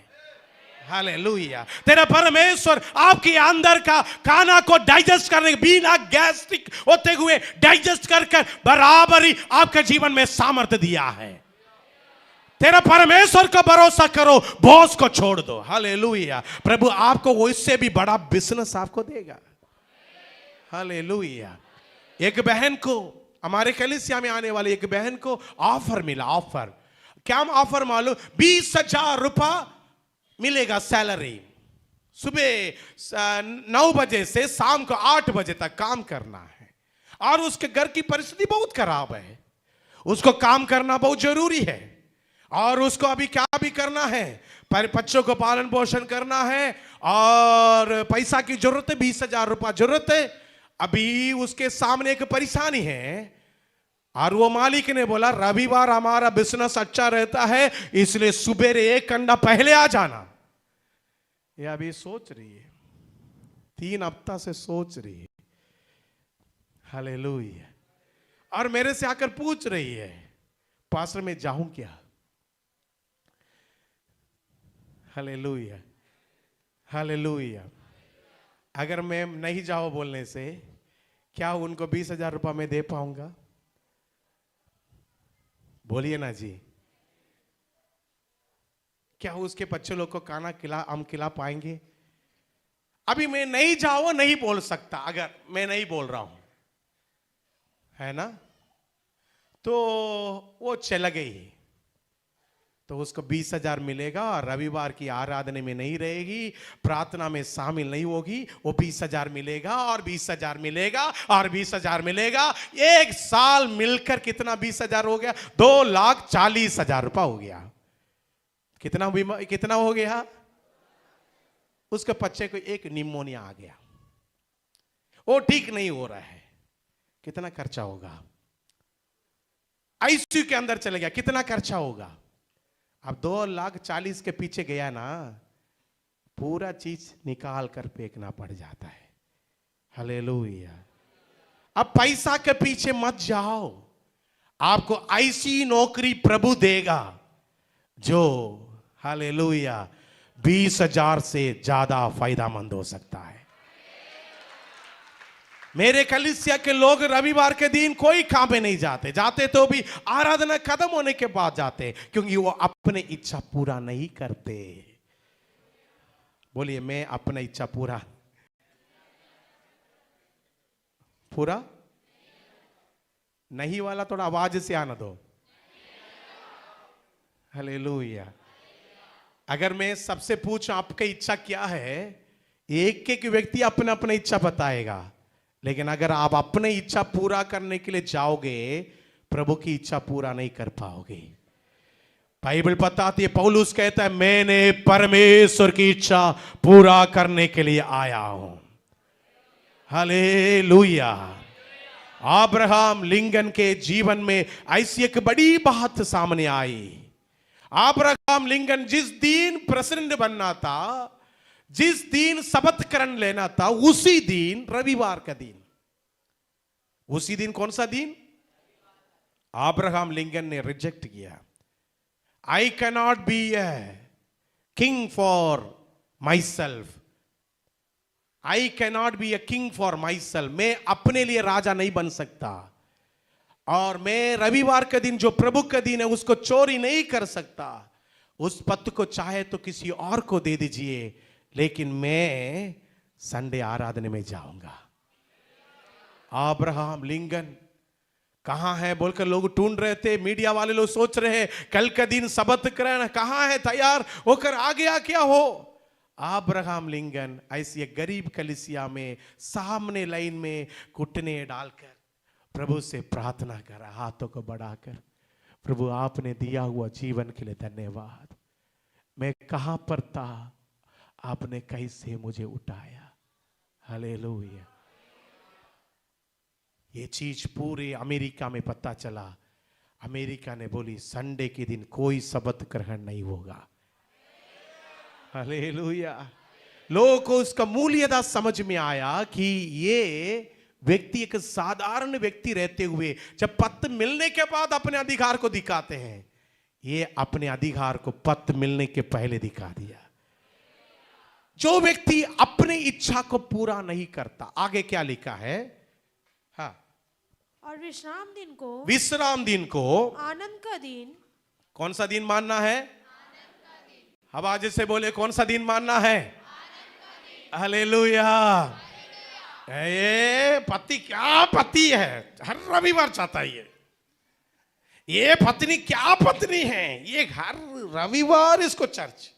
हालेलुया। तेरा परमेश्वर आपके अंदर का खाना को डाइजेस्ट करने, बिना गैस्ट्रिक होते हुए डाइजेस्ट कर बराबर ही आपके जीवन में सामर्थ्य दिया है। तेरा परमेश्वर का भरोसा करो, बॉस को छोड़ दो। हालेलुया। प्रभु आपको वो इससे भी बड़ा बिजनेस आपको देगा। हालेलुया। एक बहन को, हमारे कलीसिया में आने वाली एक बहन को ऑफर मिला। ऑफर क्या ऑफर मालूम? 20,000 रुपया मिलेगा सैलरी। सुबह 9 बजे से शाम को 8 बजे तक काम करना है, और उसके घर की परिस्थिति बहुत खराब है। उसको काम करना बहुत जरूरी है, और उसको अभी क्या भी करना है, बच्चों को पालन पोषण करना है, और पैसा की जरूरत है, 20,000 रुपया जरूरत है। अभी उसके सामने एक परेशानी है, और वो मालिक ने बोला रविवार हमारा बिजनेस अच्छा रहता है, इसलिए सुबह 1 घंटा पहले आ जाना। ये अभी सोच रही है, 3 हफ्ता से सोच रही है। हालेलुया। और मेरे से आकर पूछ रही है पास्टर मैं जाऊं क्या? Hallelujah, hallelujah. अगर मैं नहीं जाऊं बोलने से क्या उनको 20,000 रुपया मैं दे पाऊंगा? बोलिए ना जी। क्या उसके बच्चे लोग को खाना हम खिला पाएंगे? अभी मैं नहीं जाऊं नहीं बोल सकता, अगर मैं नहीं बोल रहा हूं, है ना? तो वो चला गई तो उसको 20,000 मिलेगा और रविवार की आराधना में नहीं रहेगी, प्रार्थना में शामिल नहीं होगी, वो 20,000 मिलेगा और 20,000 मिलेगा और 20,000 मिलेगा। 1 साल मिलकर कितना 20,000 हो गया? 2,40,000 रुपया हो गया। कितना हो गया? उसके बच्चे को एक निमोनिया आ गया, वो ठीक नहीं हो रहा है, कितना खर्चा होगा? आईसीयू के अंदर चले गया, कितना खर्चा होगा? अब 2,40,000 के पीछे गया ना, पूरा चीज निकाल कर फेंकना पड़ जाता है। हालेलुया। अब पैसा के पीछे मत जाओ, आपको ऐसी नौकरी प्रभु देगा जो हालेलुया 20,000 से ज्यादा फायदामंद हो सकता है। मेरे कलीसिया के लोग रविवार के दिन कोई काम में नहीं जाते, जाते तो भी आराधना खत्म होने के बाद जाते, क्योंकि वो अपने इच्छा पूरा नहीं करते। बोलिए मैं अपना इच्छा पूरा नहीं वाला थोड़ा आवाज से आना दो। हालेलुया। अगर मैं सबसे पूछूं आपकी इच्छा क्या है, एक एक व्यक्ति अपना अपना इच्छा बताएगा, लेकिन अगर आप अपनी इच्छा पूरा करने के लिए जाओगे, प्रभु की इच्छा पूरा नहीं कर पाओगे। बाइबल बताती है, पौलुस कहता है मैंने परमेश्वर की इच्छा पूरा करने के लिए आया हूं। हालेलुया। अब्राहम लिंकन के जीवन में ऐसी एक बड़ी बात सामने आई। अब्राहम लिंकन जिस दिन प्रेसिडेंट बनना था, जिस दिन शपथ ग्रहण लेना था, उसी दिन रविवार का दिन, उसी दिन कौन सा दिन? अब्राहम लिंकन ने रिजेक्ट किया। I can not be a king for my self, I can not be a king for my self. मैं अपने लिए राजा नहीं बन सकता, और मैं रविवार का दिन जो प्रभु का दिन है उसको चोरी नहीं कर सकता। उस पद को चाहे तो किसी और को दे दीजिए, लेकिन मैं संडे आराधना में जाऊंगा। अब्राहम लिंकन कहां है बोलकर लोग ढूंढ रहे थे, मीडिया वाले लोग सोच रहे हैं कल का दिन शपथ ग्रहण कहां है, तैयार होकर आ गया क्या हो? अब्राहम लिंकन ऐसी एक गरीब कलीसिया में सामने लाइन में घुटने डालकर प्रभु से प्रार्थना करा, हाथों को बढ़ाकर, प्रभु आपने दिया हुआ जीवन के लिए धन्यवाद। मैं कहां पर था, आपने कैसे मुझे उठाया। हालेलुया। ये चीज पूरे अमेरिका में पता चला। अमेरिका ने बोली संडे के दिन कोई शपथ ग्रहण नहीं होगा। हालेलुया। लोगों को उसका मूल्यता समझ में आया कि ये व्यक्ति एक साधारण व्यक्ति रहते हुए जब पत्र मिलने के बाद अपने अधिकार को दिखाते हैं, ये अपने अधिकार को पत्र मिलने के पहले दिखा दिया। जो व्यक्ति अपनी इच्छा को पूरा नहीं करता, आगे क्या लिखा है? हाँ, और विश्राम दिन को आनंद का दिन। कौन सा दिन मानना है? आवाज से बोले कौन सा दिन मानना है? हालेलुया। ये पति क्या पति है, हर रविवार चाहता है ये पत्नी क्या पत्नी है, ये हर रविवार इसको चर्च।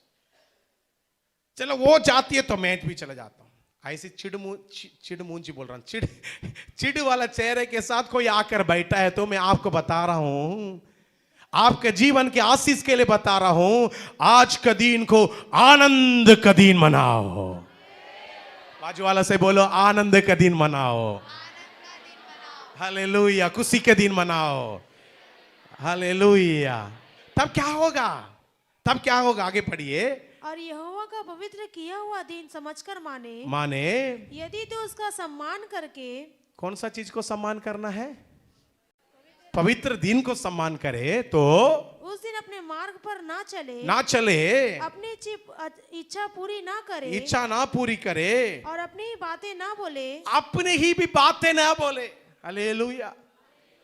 चलो वो जाती है तो मैं भी चला जाता हूं। ऐसे चिड़मूंजी बोल रहा हूं, चिड़ वाला चेहरे के साथ कोई आकर बैठा है तो मैं आपको बता रहा हूं, आपके जीवन के आशीष के लिए बता रहा हूं, आज का दिन को आनंद का दिन मनाओ। बाजू वाला से बोलो आनंद का दिन मनाओ। हालेलुया, खुशी के दिन मनाओ। हालेलुया। तब क्या होगा? तब क्या होगा? आगे पढ़िए। और यहोवा का पवित्र किया हुआ दिन समझकर माने। माने यदि तो उसका सम्मान करके। कौन सा चीज को सम्मान करना है? पवित्र दिन को सम्मान करे तो उस दिन अपने मार्ग पर ना चले, अपनी इच्छा पूरी ना करे, इच्छा ना पूरी करे, और अपनी ही बातें ना बोले, अपनी ही भी बातें ना बोले। हालेलुया।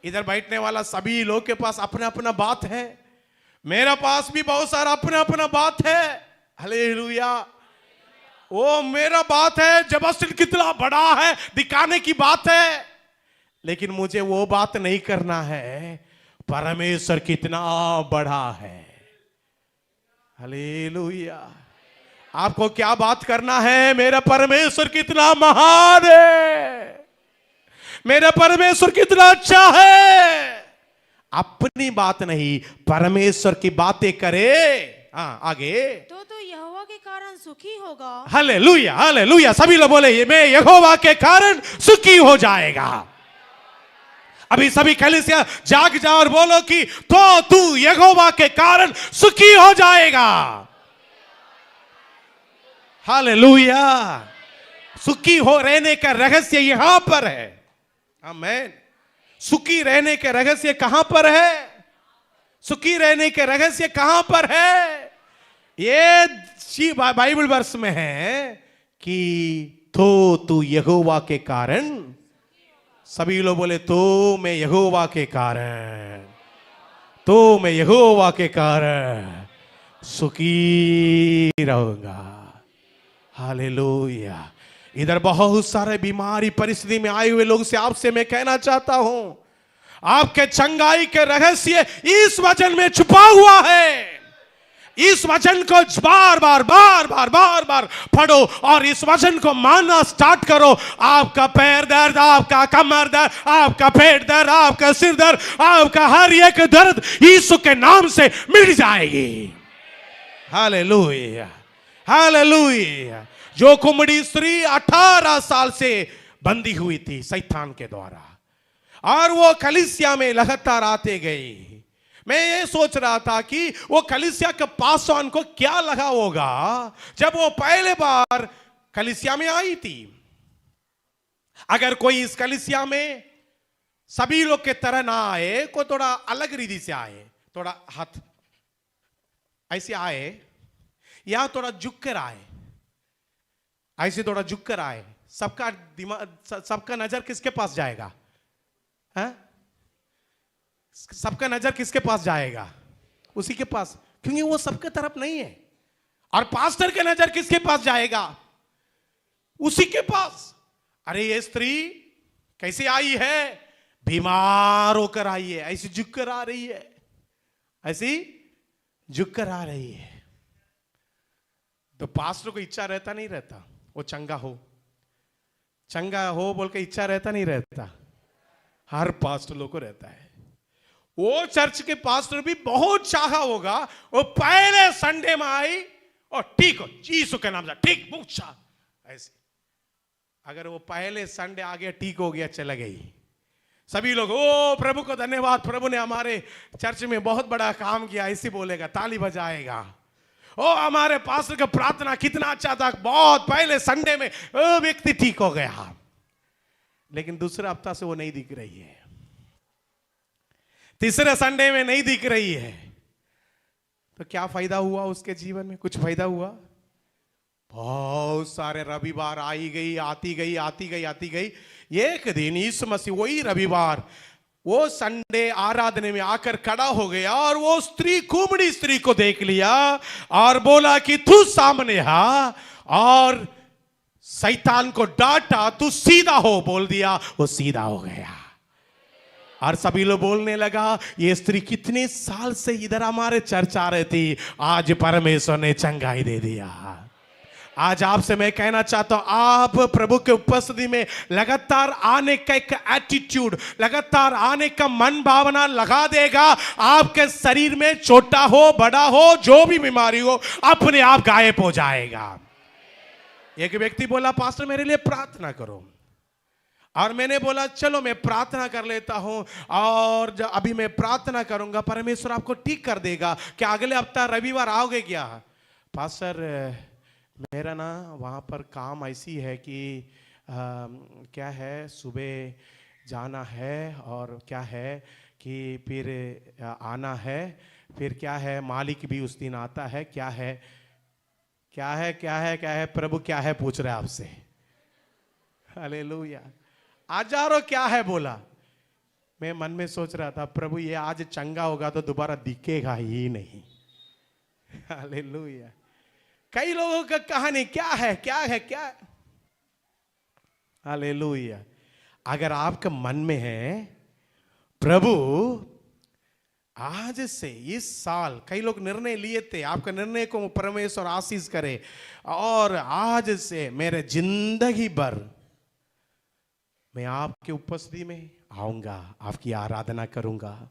इधर बैठने वाला सभी लोग के पास अपना अपना बात है, मेरा पास भी बहुत सारा अपना अपना बात है। हालेलुया। वो मेरा बात है, जबरदस्ती कितना बड़ा है दिखाने की बात है, लेकिन मुझे वो बात नहीं करना है, परमेश्वर कितना बड़ा है। हालेलुया। आपको क्या बात करना है? मेरा परमेश्वर कितना महान है, मेरा परमेश्वर कितना अच्छा है। अपनी बात नहीं, परमेश्वर की बातें करे। हाँ, आगे। तो यहोवा के कारण सुखी होगा। Hallelujah, hallelujah. सभी लोग बोले, मैं यहोवा के कारण सुखी हो जाएगा। अभी सभी कलीसिया जाग जाओ और बोलो कि तो तू यहोवा के कारण सुखी हो जाएगा। हालेलुया। सुखी हो रहने का रहस्य यहां पर है। आमीन। सुखी रहने के रहस्य कहां पर है? सुखी रहने के रहस्य कहां पर है? ये बाइबल वर्ष में है कि तो तू यहोवा के कारण। सभी लोग बोले, तो मैं यहोवा के कारण, तो मैं यहोवा के कारण सुखी रहूंगा। हालेलुया। इधर बहुत सारे बीमारी परिस्थिति में आए हुए लोग से आपसे मैं कहना चाहता हूं, आपके चंगाई के रहस्य इस वचन में छुपा हुआ है। इस वचन को बार बार बार बार बार बार पढ़ो और इस वचन को मानना स्टार्ट करो। आपका पैर दर्द, आपका कमर दर्द, आपका पेट दर्द, आपका सिर दर्द, आपका हर एक दर्द यीशु के नाम से मिट जाएगी। Hallelujah, hallelujah. जो कुमड़ी स्त्री 18 साल से बंदी हुई थी शैतान के द्वारा, और वो कलीसिया में लगातार आते गई। मैं ये सोच रहा था कि वो कलीसिया के पासवान को क्या लगा होगा जब वो पहले बार कलीसिया में आई थी। अगर कोई इस कलीसिया में सभी लोग के तरह ना आए, कोई थोड़ा अलग रीति से आए, थोड़ा हाथ ऐसे आए या थोड़ा झुक कर आए, ऐसे थोड़ा झुक कर आए, सबका दिमाग, सबका नजर किसके पास जाएगा? है? सबका नजर किसके पास जाएगा? उसी के पास, क्योंकि वो सबके तरफ नहीं है। और पास्टर के नजर किसके पास जाएगा? उसी के पास। अरे ये स्त्री कैसे आई है? बीमार होकर आई है, ऐसी झुक कर आ रही है, ऐसी झुक कर आ रही है। तो पास्टर को इच्छा रहता नहीं रहता वो चंगा हो बोल के इच्छा रहता नहीं रहता? हर पास्टर लोग को रहता है। वो चर्च के पास्टर भी बहुत चाहा होगा, वो पहले संडे में आई और ठीक हो यीशु के नाम से, ठीक पूछा ऐसे। अगर वो पहले संडे आ गया, ठीक हो गया, चला गई, सभी लोग ओ प्रभु को धन्यवाद, प्रभु ने हमारे चर्च में बहुत बड़ा काम किया, ऐसे बोलेगा, ताली बजाएगा। ओ हमारे पास्टर का प्रार्थना कितना अच्छा था, बहुत पहले संडे में वो व्यक्ति ठीक हो गया। लेकिन दूसरे हफ्ता से वो नहीं दिख रही है, तीसरे संडे में नहीं दिख रही है। तो क्या फायदा हुआ उसके जीवन में? कुछ फायदा हुआ? बहुत सारे रविवार आई गई, आती गई, आती गई, आती गई। एक दिन यीशु मसीह वही रविवार वो संडे आराधने में आकर खड़ा हो गया और वो स्त्री, कुमड़ी स्त्री को देख लिया और बोला कि तू सामने आ, और शैतान को डांटा, तू सीधा हो बोल दिया, वो सीधा हो गया। और सभी लोग बोलने लगा, ये स्त्री कितने साल से इधर हमारे चर्च आ रही थी, आज परमेश्वर ने चंगाई दे दिया। आज आपसे मैं कहना चाहता हूं, आप प्रभु के उपस्थिति में लगातार आने का एक एटीट्यूड, लगातार आने का मन भावना लगा देगा। आपके शरीर में छोटा हो बड़ा हो, जो भी बीमारी हो, अपने आप गायब हो जाएगा। एक व्यक्ति बोला, पास्टर मेरे लिए प्रार्थना करो। और मैंने बोला चलो मैं प्रार्थना कर लेता हूं, और जब अभी मैं प्रार्थना करूंगा परमेश्वर आपको ठीक कर देगा। क्या अगले हफ्ता रविवार आओगे क्या? पास्टर मेरा ना वहां पर काम ऐसी है कि क्या है, सुबह जाना है और क्या है कि फिर आना है, फिर क्या है मालिक भी उस दिन आता है, क्या है क्या है क्या है क्या है प्रभु क्या है पूछ रहे आपसे। हालेलुया। हजारों क्या है बोला। मैं मन में सोच रहा था प्रभु ये आज चंगा होगा तो दोबारा दिखेगा ही नहीं। हालेलुया। कई लोगों का कहानी क्या है क्या है क्या है। हालेलुया। अगर आपके मन में है प्रभु आज से इस साल, कई लोग निर्णय लिए थे, आपका निर्णय को परमेश्वर आशीष करे, और आज से मेरे जिंदगी भर मैं आपके उपस्थिति में आऊंगा, आपकी आराधना करूंगा।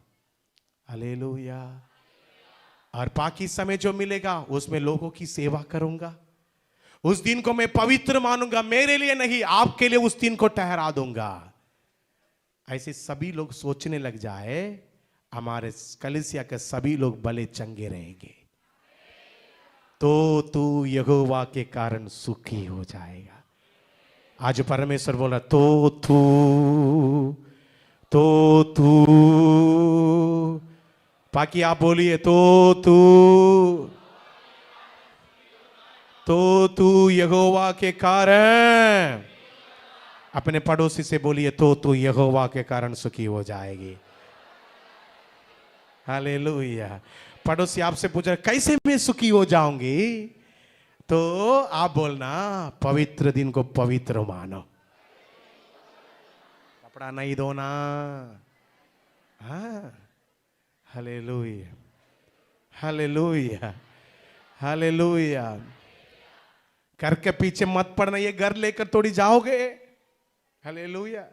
हालेलुया। और बाकी समय जो मिलेगा उसमें लोगों की सेवा करूंगा। उस दिन को मैं पवित्र मानूंगा, मेरे लिए नहीं आपके लिए उस दिन को ठहरा दूंगा। ऐसे सभी लोग सोचने लग जाए, हमारे कलीसिया के सभी लोग भले चंगे रहेंगे, तो तू यहोवा के कारण सुखी हो जाएगा। आज परमेश्वर बोला तो तू बाकी आप बोलिए तो तू यहोवा के कारण, अपने पड़ोसी से बोलिए तो तू यहोवा के कारण सुखी हो जाएगी। हालेलुया। पड़ोसी आपसे पूछ रहे कैसे मैं सुखी हो जाऊंगी, तो आप बोलना पवित्र दिन को पवित्र मानो, कपड़ा नहीं धोना। हाँ, हालेलुया हालेलुया हालेलुया। घर के पीछे मत पड़ना, ये घर लेकर थोड़ी जाओगे। हालेलुया।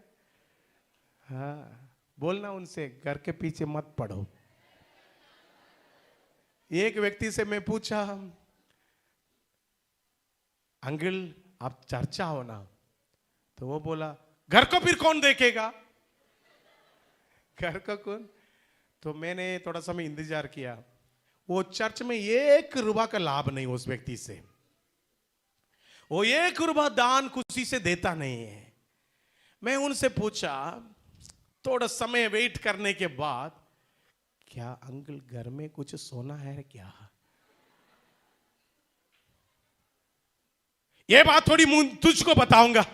हाँ, बोलना उनसे घर के पीछे मत पड़ो। एक व्यक्ति से मैं पूछा अंकल आप चर्चा हो ना, तो वो बोला घर को फिर कौन देखेगा, घर को कौन। तो मैंने थोड़ा समय इंतजार किया, वो चर्च में 1 रुपया का लाभ नहीं उस व्यक्ति से, वो 1 रुपया दान खुशी से देता नहीं है। मैं उनसे पूछा थोड़ा समय वेट करने के बाद, क्या अंकल घर में कुछ सोना है क्या? ये बात थोड़ी तुझको बताऊंगा।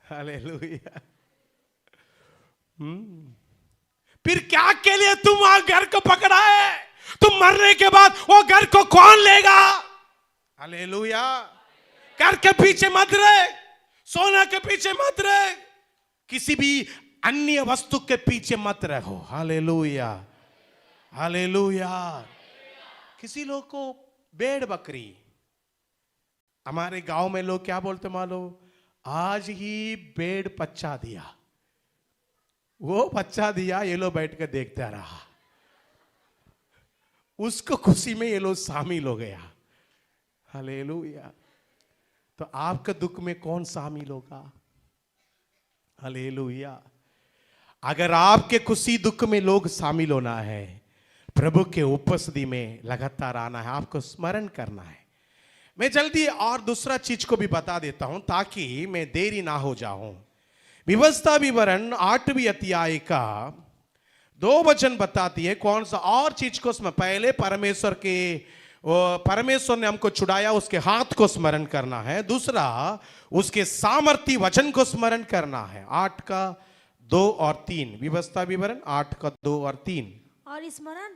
हालेलुया। फिर क्या के लिए तुम वहां घर को पकड़ा है? तुम मरने के बाद वो घर को कौन लेगा? हालेलुया। घर के पीछे मत रहे, सोना के पीछे मत रहे, किसी भी अन्य वस्तु के पीछे मत रहो। Hallelujah hallelujah. किसी लोग को भेड़ बकरी, हमारे गांव में लोग क्या बोलते मालूम, आज ही भेड़ बच्चा दिया, वो बच्चा दिया, ये लोग बैठ कर देखता रहा, उसको खुशी में ये लोग शामिल हो गया। हालेलुया। तो आपका दुख में कौन शामिल होगा? हालेलुया। अगर आपके खुशी दुख में लोग शामिल होना है, प्रभु के उपस्थिति में लगातार आना है, आपको स्मरण करना है। मैं जल्दी और दूसरा चीज को भी बता देता हूं ताकि मैं देरी ना हो जाऊं। व्यवस्था विवरण 8वीं अध्याय का 2 वचन बताती है कौन सा और चीज को पहले परमेश्वर ने हमको छुड़ाया, उसके हाथ को स्मरण करना है। दूसरा उसके सामर्थी वचन को स्मरण करना है। 8 का 2 और 3, व्यवस्था विवरण 8 का 2 और 3। और स्मरण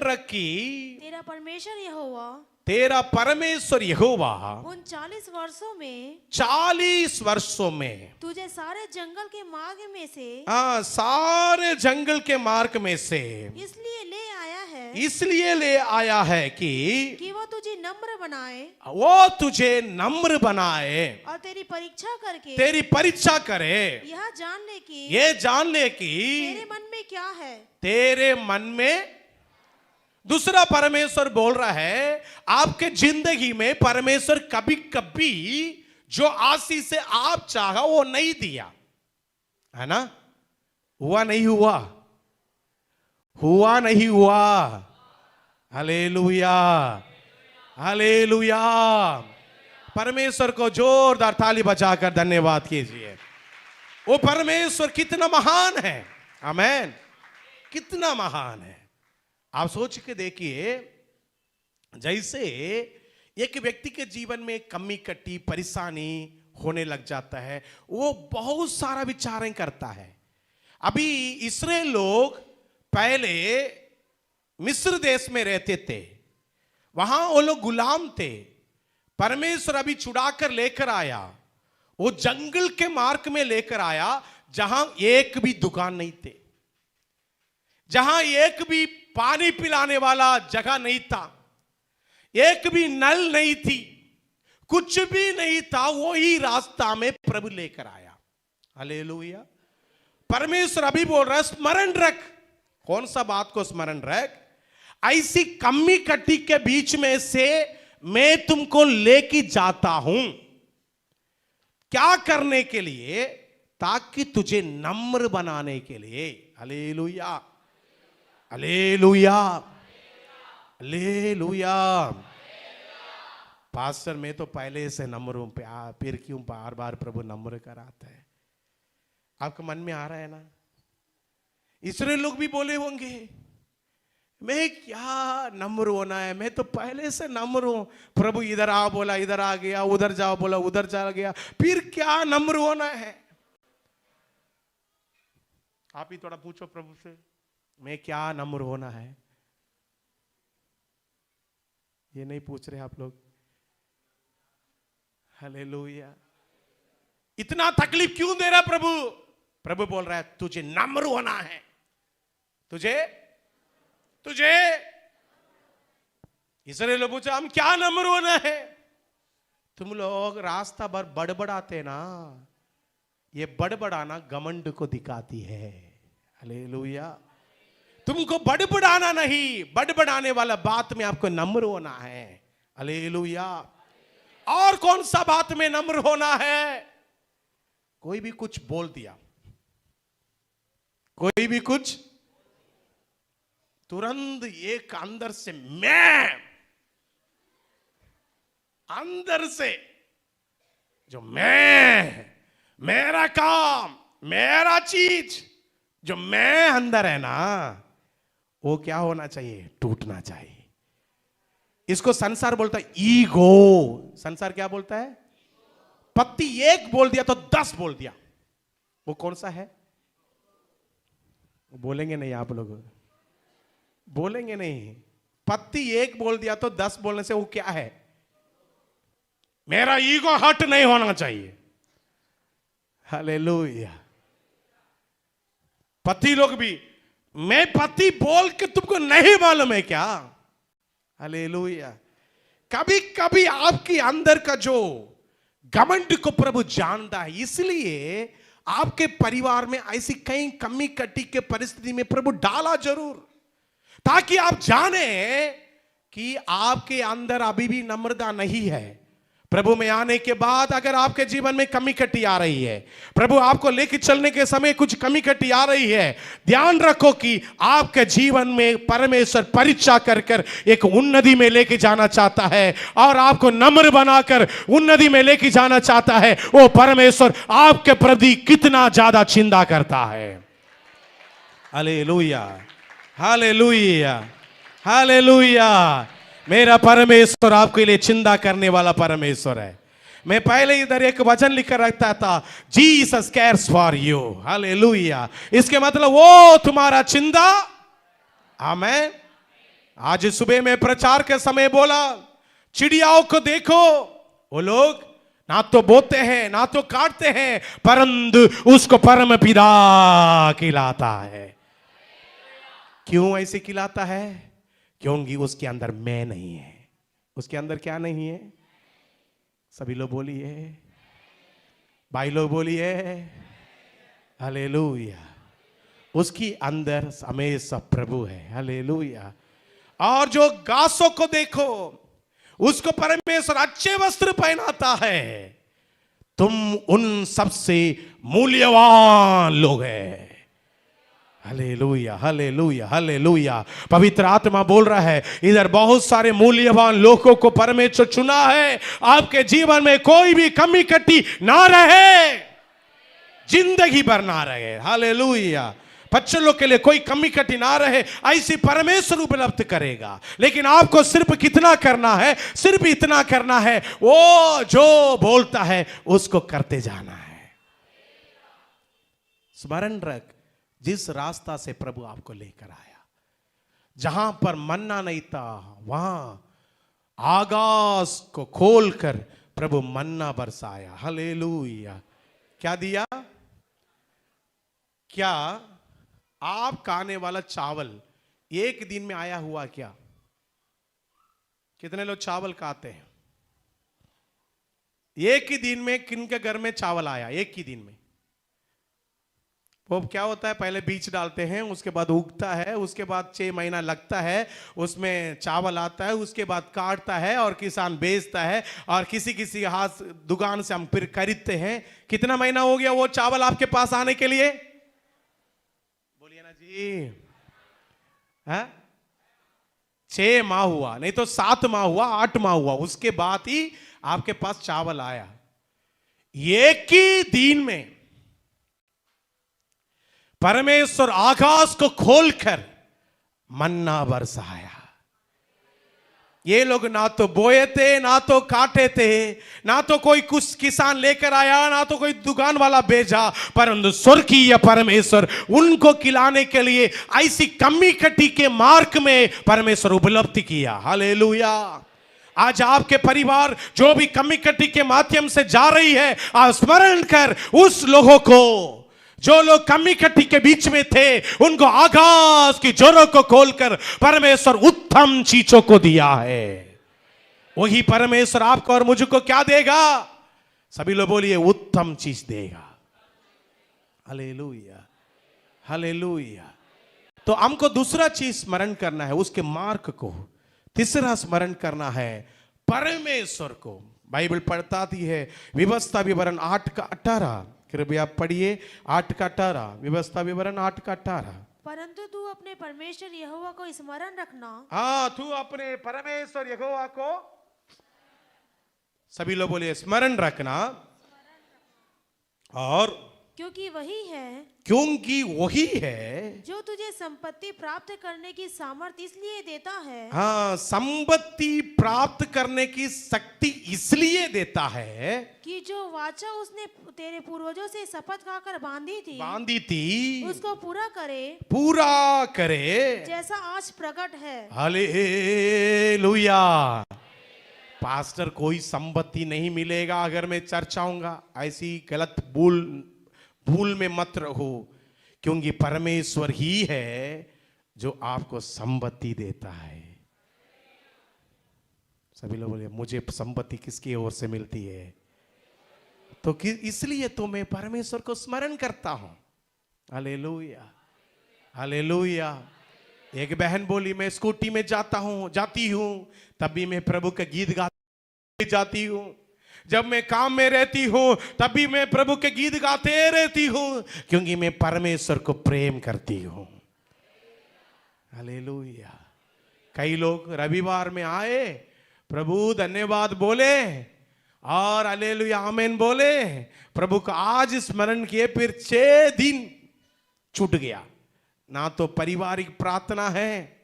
रखी तेरा परमेश्वर यहोवा, तेरा परमेश्वर यहोवा उन 40 वर्षों में 40 वर्षों में तुझे सारे जंगल के मार्ग में से, सारे जंगल के मार्ग में से इसलिए ले आया है कि वो तुझे नम्र बनाए, वो तुझे नम्र बनाए और तेरी परीक्षा करे, यह जान ले कि तेरे मन में क्या है। तेरे मन में। दूसरा परमेश्वर बोल रहा है आपके जिंदगी में परमेश्वर कभी कभी जो आशीष से आप चाहा वो नहीं दिया, है ना? हुआ नहीं हुआ, हुआ नहीं हुआ। Hallelujah, hallelujah. परमेश्वर को जोरदार ताली बजाकर धन्यवाद कीजिए। वो परमेश्वर कितना महान है, आमेन, कितना महान है। आप सोच के देखिए, जैसे एक व्यक्ति के जीवन में कमी कट्टी परेशानी होने लग जाता है, वो बहुत सारा विचारें करता है। अभी इस्राएल लोग पहले मिस्र देश में रहते थे, वहां वो लोग गुलाम थे। परमेश्वर अभी छुड़ा कर लेकर आया, वो जंगल के मार्ग में लेकर आया, जहां एक भी दुकान नहीं थे, जहां एक भी पानी पिलाने वाला जगह नहीं था, एक भी नल नहीं थी, कुछ भी नहीं था। वो ही रास्ता में प्रभु लेकर आया। हालेलुया। परमेश्वर अभी बोल रहा है, स्मरण रख। कौन सा बात को स्मरण रख? ऐसी कमी कट्टी के बीच में से मैं तुमको लेके जाता हूं। क्या करने के लिए? ताकि तुझे नम्र बनाने के लिए। Hallelujah, hallelujah, hallelujah. पास्टर, मैं तो पहले से नम्र हूं, फिर क्यों बार बार प्रभु नम्र कराता है? आपके मन में आ रहा है ना? इस्राएल लोग भी बोले होंगे, मैं क्या नम्र होना है, मैं तो पहले से नम्र हूं। प्रभु इधर आ बोला इधर आ गया, उधर जाओ बोला उधर चला गया, फिर क्या नम्र होना है? आप ही थोड़ा पूछो प्रभु से, मैं क्या नम्र होना है? ये नहीं पूछ रहे आप लोग। हालेलुया। इतना तकलीफ क्यों दे रहा प्रभु? प्रभु बोल रहा है, तुझे नम्र होना है। तुझे इस्राएल लोग पूछा, हम क्या नम्र होना है? तुम लोग रास्ता भर बड़बड़ाते ना, ये बड़बड़ाना घमंड को दिखाती है। हालेलुया। तुमको बड़बड़ाना नहीं, बड़बड़ाने वाला बात में आपको नम्र होना है। हालेलुया। और कौन सा बात में नम्र होना है? कोई भी कुछ बोल दिया, कोई भी कुछ, तुरंत एक अंदर से मैं, अंदर से जो मैं, मेरा काम, मेरा चीज, जो मैं अंदर है ना, वो क्या होना चाहिए? टूटना चाहिए। इसको संसार बोलता है ईगो। संसार क्या बोलता है? पत्ती एक बोल दिया तो 10 बोल दिया। वो कौन सा है? बोलेंगे नहीं आप लोग, बोलेंगे नहीं। पत्ती एक बोल दिया तो 10 बोलने से वो क्या है? मेरा ईगो हट नहीं होना चाहिए। हालेलुया। पति लोग भी, मैं पति बोल के तुमको नहीं मालूम है क्या? हालेलुया। कभी कभी आपके अंदर का जो घमंड को प्रभु जानता है, इसलिए आपके परिवार में ऐसी कई कमी कट्टी के परिस्थिति में प्रभु डाला जरूर, ताकि आप जाने कि आपके अंदर अभी भी नम्रता नहीं है। प्रभु में आने के बाद अगर आपके जीवन में कमी कट्टी आ रही है, प्रभु आपको लेकर चलने के समय कुछ कमी कट्टी आ रही है, ध्यान रखो कि आपके जीवन में परमेश्वर परीक्षा कर कर एक उन्नति में लेके जाना चाहता है, और आपको नम्र बनाकर उन्नति में लेके जाना चाहता है। वो परमेश्वर आपके प्रति कितना ज्यादा चिंता करता है। Hallelujah, hallelujah, hallelujah. मेरा परमेश्वर आपके लिए चिंता करने वाला परमेश्वर है। मैं पहले इधर एक वचन लिखकर रखता था, Jesus cares for you. Hallelujah. इसके मतलब वो तुम्हारा चिंता। आमेन। आज सुबह में प्रचार के समय बोला, चिड़ियाओं को देखो, वो लोग ना तो बोते हैं ना तो काटते हैं, परंतु उसको परम पिता खिलाता है। क्यों ऐसे खिलाता है? क्योंकि उसके अंदर मैं नहीं है। उसके अंदर क्या नहीं है? सभी लोग बोलिए, भाई लोग बोलिए, हालेलुया। उसकी अंदर हमेशा प्रभु है। हालेलुया। और जो घासों को देखो, उसको परमेश्वर अच्छे वस्त्र पहनाता है, तुम उन सबसे मूल्यवान लोग हैं। Hallelujah, hallelujah, hallelujah. पवित्र आत्मा बोल रहा है इधर बहुत सारे मूल्यवान लोगों को परमेश्वर चुना है। आपके जीवन में कोई भी कमी कटी ना रहे, जिंदगी भर ना रहे। हालेलुया। बच्चों लोग के लिए कोई कमी कटी ना रहे, ऐसी परमेश्वर उपलब्ध करेगा। लेकिन आपको सिर्फ कितना करना है? सिर्फ इतना करना है, वो जो बोलता है उसको करते जाना है। स्मरण रख, जिस रास्ता से प्रभु आपको लेकर आया, जहां पर मन्ना नहीं था, वहां आकाश को खोलकर प्रभु मन्ना बरसाया। हालेलुया। क्या दिया? क्या आप खाने वाला चावल एक दिन में आया हुआ क्या? कितने लोग चावल खाते हैं? एक ही दिन में किनके घर में चावल आया? एक ही दिन में। वो क्या होता है, पहले बीज डालते हैं, उसके बाद उगता है, उसके बाद 6 महीना लगता है, उसमें चावल आता है, उसके बाद काटता है और किसान बेचता है, और किसी किसी हाथ दुकान से हम फिर खरीदते हैं। कितना महीना हो गया वो चावल आपके पास आने के लिए? बोलिए ना जी। है 6 माह हुआ, नहीं तो 7 माह हुआ, 8 माह हुआ, उसके बाद ही आपके पास चावल आया। एक ही दिन में परमेश्वर आकाश को खोलकर मन्ना बरसाया। ये लोग ना तो बोए थे, ना तो काटे थे, ना तो कोई कुछ किसान लेकर आया, ना तो कोई दुकान वाला भेजा, परंतु स्वर्गीय परमेश्वर उनको खिलाने के लिए ऐसी कमी कटी के मार्ग में परमेश्वर उपलब्धि किया। हालेलुया। आज आपके परिवार जो भी कमी कटी के माध्यम से जा रही है, आज स्मरण कर उस लोगों को, जो लोग कमी कटी के बीच में थे, उनको आकाश की जोरों को खोलकर परमेश्वर उत्तम चीजों को दिया है। वही परमेश्वर आपको और मुझको क्या देगा? सभी लोग बोलिए, उत्तम चीज देगा। Hallelujah, hallelujah. तो हमको दूसरा चीज स्मरण करना है, उसके मार्ग को। तीसरा स्मरण करना है परमेश्वर को। बाइबल पढ़ताती है व्यवस्था विवरण 8 का 18। कृपया पढ़िए 8 का 18, व्यवस्था विवरण 8 का 18। परंतु तू अपने परमेश्वर यहोवा को स्मरण रखना। हाँ, तू अपने परमेश्वर यहोवा को, सभी लोग बोलिए, स्मरण रखना। और क्योंकि वही है जो तुझे संपत्ति प्राप्त करने की सामर्थ्य इसलिए देता है। हाँ, संपत्ति प्राप्त करने की शक्ति इसलिए देता है कि जो वाचा उसने तेरे पूर्वजों से शपथ खाकर बांधी थी उसको पूरा करे जैसा आज प्रकट है। हालेलुया। पास्टर, कोई संपत्ति नहीं मिलेगा अगर मैं चर्च आऊंगा, ऐसी गलत भूल में मत रहो, क्योंकि परमेश्वर ही है जो आपको संपत्ति देता है। सभी लोग बोले, मुझे संपत्ति किसकी ओर से मिलती है? तो इसलिए तो मैं परमेश्वर को स्मरण करता हूं। Hallelujah, hallelujah. एक बहन बोली, मैं स्कूटी में जाती हूं तब भी मैं प्रभु का गीत गाती जाती हूं, जब मैं काम में रहती हूं तब भी मैं प्रभु के गीत गाते रहती हूं, क्योंकि मैं परमेश्वर को प्रेम करती हूं। हालेलुया। कई लोग रविवार में आए, प्रभु धन्यवाद बोले और हालेलुया आमीन बोले, प्रभु का आज स्मरण किए, फिर 6 दिन छूट गया। ना तो पारिवारिक प्रार्थना है,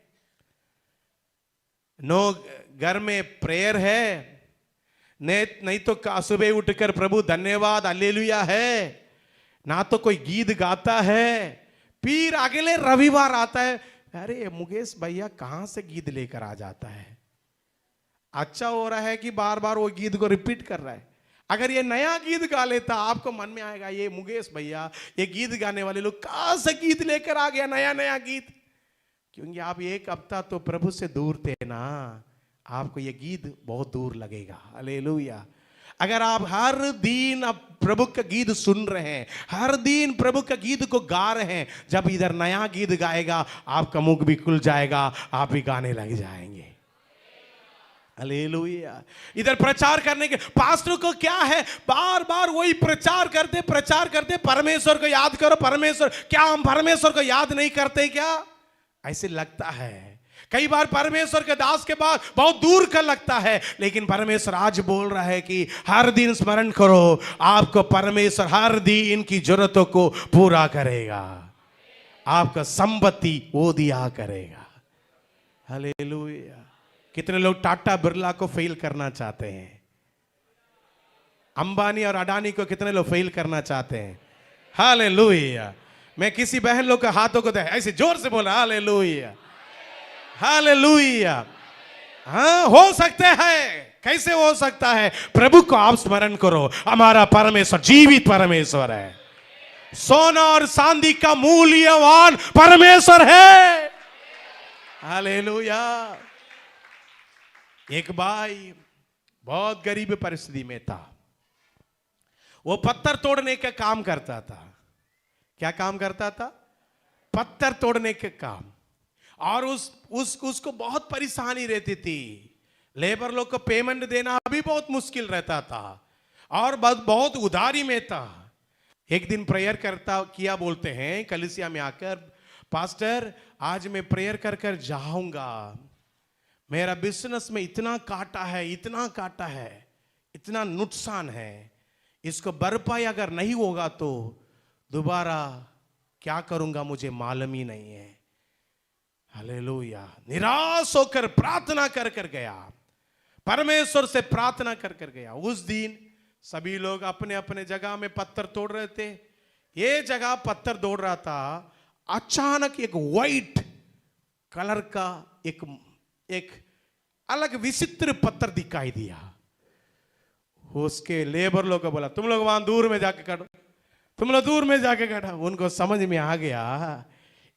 नो घर में प्रेयर है, नहीं तो सुबह उठकर प्रभु धन्यवाद हालेलुया है, ना तो कोई गीत गाता है। फिर अगले रविवार आता है, अरे मुकेश भैया कहां से गीत लेकर आ जाता है। अच्छा हो रहा है कि बार बार वो गीत को रिपीट कर रहा है। अगर ये नया गीत गा लेता, आपको मन में आएगा, ये मुकेश भैया, ये गीत गाने वाले लोग कहां से गीत लेकर आ गया, नया गीत। क्योंकि आप 1 हफ्ता तो प्रभु से दूर थे ना, आपको ये गीत बहुत दूर लगेगा। हालेलुया। अगर आप हर दिन अब प्रभु का गीत सुन रहे हैं, हर दिन प्रभु का गीत को गा रहे हैं, जब इधर नया गीत गाएगा आपका मुख भी खुल जाएगा, आप भी गाने लग जाएंगे। हालेलुया। इधर प्रचार करने के पास्टर को क्या है, बार बार वही प्रचार करते परमेश्वर को याद करो, परमेश्वर, क्या हम परमेश्वर को याद नहीं करते क्या? ऐसे लगता है कई बार परमेश्वर के दास के बाद बहुत दूर का लगता है, लेकिन परमेश्वर आज बोल रहा है कि हर दिन स्मरण करो, आपको परमेश्वर हर दिन इनकी जरूरतों को पूरा करेगा, आपका संपत्ति वो दिया करेगा। हालेलुया। कितने लोग टाटा बिरला को फेल करना चाहते हैं? अंबानी और अडानी को कितने लोग फेल करना चाहते हैं? हालेलुया। मैं किसी बहन लोग के हाथों को ऐसे जोर से बोला हालेलुया, हालेलुया। हाँ, हो सकते हैं। कैसे हो सकता है? प्रभु को आप स्मरण करो, हमारा परमेश्वर जीवित परमेश्वर है, सोना और चांदी का मूल्यवान परमेश्वर है। हालेलुया। एक भाई बहुत गरीब परिस्थिति में था, वो पत्थर तोड़ने का काम करता था। क्या काम करता था? पत्थर तोड़ने के काम। और उसको बहुत परेशानी रहती थी, लेबर लोग को पेमेंट देना भी बहुत मुश्किल रहता था, और बहुत उधारी में था। एक दिन प्रेयर किया बोलते हैं कलीसिया में आकर, पास्टर आज मैं प्रेयर कर जाऊंगा, मेरा बिजनेस में इतना काटा है, इतना नुकसान है, इसको भरपाई अगर नहीं होगा तो दोबारा क्या करूंगा मुझे मालूम ही नहीं है। हालेलुया। निराश होकर प्रार्थना कर गया, परमेश्वर से प्रार्थना कर गया। उस दिन सभी लोग अपने अपने जगह में पत्थर तोड़ रहे थे, ये जगह पत्थर तोड़ रहा था। अचानक एक वाइट कलर का एक अलग विचित्र पत्थर दिखाई दिया। उसके लेबर लोग को बोला, तुम लोग वहां दूर में जाके काटो, तुम लोग दूर में जाके काटो। उनको समझ में आ गया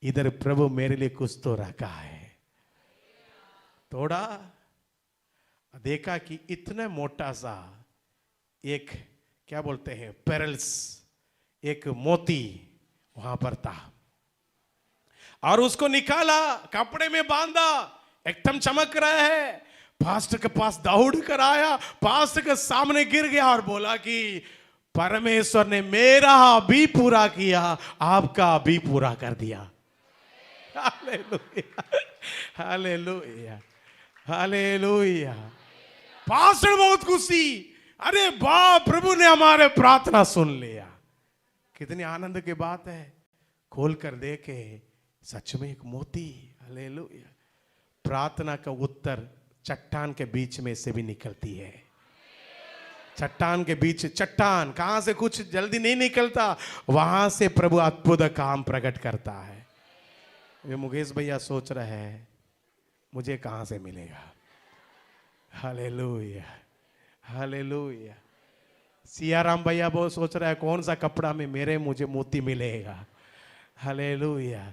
इधर प्रभु मेरे लिए कुछ तो रखा है। थोड़ा देखा कि इतना मोटा सा एक क्या बोलते हैं पेरल्स, एक मोती वहां पर था, और उसको निकाला, कपड़े में बांधा, एकदम चमक रहा है। पास्टर के पास दौड़ कर आया, पास्टर के सामने गिर गया और बोला कि परमेश्वर ने मेरा भी पूरा किया, आपका भी पूरा कर दिया। Hallelujah, hallelujah, hallelujah. पास्टर बहुत खुशी, अरे वाह, प्रभु ने हमारे प्रार्थना सुन लिया। कितनी आनंद की बात है। खोल कर देखे, सच में एक मोती। हालेलुया। प्रार्थना का उत्तर चट्टान के बीच में से भी निकलती है। चट्टान के बीच, चट्टान कहां से कुछ जल्दी नहीं निकलता, वहां से प्रभु अद्भुत काम प्रकट करता है। ये मुकेश भैया सोच रहे हैं मुझे कहां से मिलेगा। Hallelujah, hallelujah. सियाराम भैया वो सोच रहा है कौन सा कपड़ा में मुझे मोती मिलेगा। हालेलुया।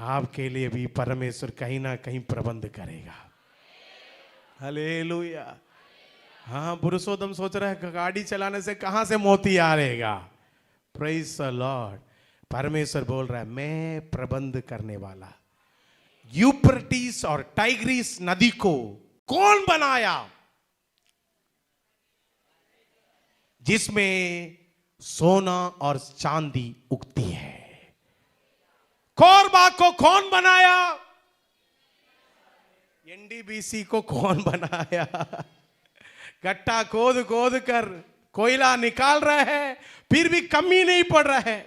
आपके लिए भी परमेश्वर कहीं ना कहीं प्रबंध करेगा। हालेलुया। हाँ, पुरुषोत्तम सोच रहा है गाड़ी चलाने से कहां से मोती आ रहेगा। Praise the Lord. परमेश्वर बोल रहा है मैं प्रबंध करने वाला। यूफ्रेटिस और टाइग्रिस नदी को कौन बनाया? जिसमें सोना और चांदी उगती है। कोरबा को कौन बनाया? एनडीबीसी को कौन बनाया? गट्टा खोद खोद कर कोयला निकाल रहे हैं, फिर भी कमी नहीं पड़ रहा है।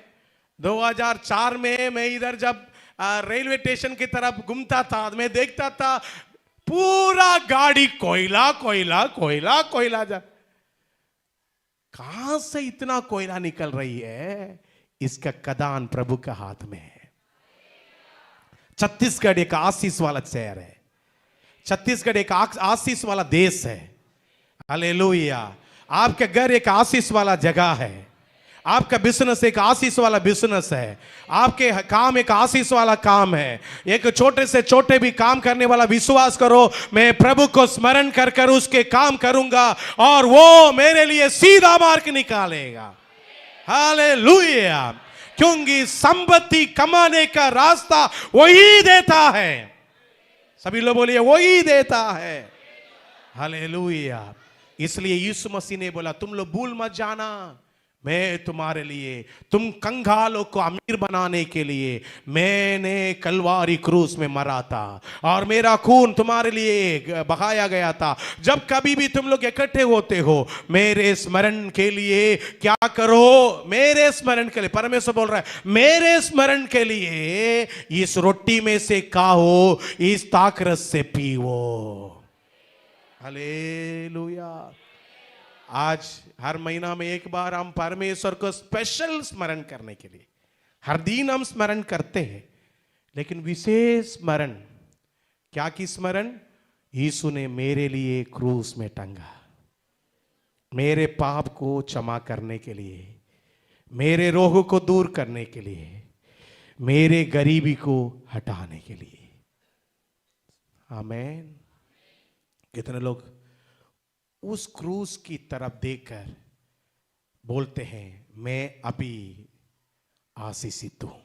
2004 में मैं इधर जब रेलवे स्टेशन की तरफ घूमता था, मैं देखता था पूरा गाड़ी कोयला कोयला कोयला कोयला। जा कहां से इतना कोयला निकल रही है? इसका कदान प्रभु के हाथ में है। छत्तीसगढ़ एक आशीष वाला शहर है, छत्तीसगढ़ एक आशीष वाला देश है। हालेलुया। आपका घर एक आशीष वाला जगह है, आपका बिजनेस एक आशीष वाला बिजनेस है, आपके काम एक आशीष वाला काम है। एक छोटे से छोटे भी काम करने वाला विश्वास करो, मैं प्रभु को स्मरण कर कर उसके काम करूंगा और वो मेरे लिए सीधा मार्ग निकालेगा। हालेलुया। क्योंकि संपत्ति कमाने का रास्ता वही देता है। सभी लोग बोलिए वही देता है। हालेलुया। इसलिए यीशु मसीह ने बोला तुम लोग भूल मत जाना, मैं तुम्हारे लिए, तुम कंगालों को अमीर बनाने के लिए मैंने कलवारी क्रूस में मरा था और मेरा खून तुम्हारे लिए बहाया गया था। जब कभी भी तुम लोग इकट्ठे होते हो मेरे स्मरण के लिए क्या करो, मेरे स्मरण के लिए, परमेश्वर बोल रहा है मेरे स्मरण के लिए इस रोटी में से खाओ, इस ताकरस से पीओ। हालेलुया। आज हर महीना में एक बार हम परमेश्वर को स्पेशल स्मरण करने के लिए, हर दिन हम स्मरण करते हैं, लेकिन विशेष स्मरण क्या की स्मरण? यीशु ने मेरे लिए क्रूस में टंगा, मेरे पाप को क्षमा करने के लिए, मेरे रोग को दूर करने के लिए, मेरे गरीबी को हटाने के लिए। आमीन। कितने लोग उस क्रूस की तरफ देखकर बोलते हैं मैं अभी आशीषित हूं,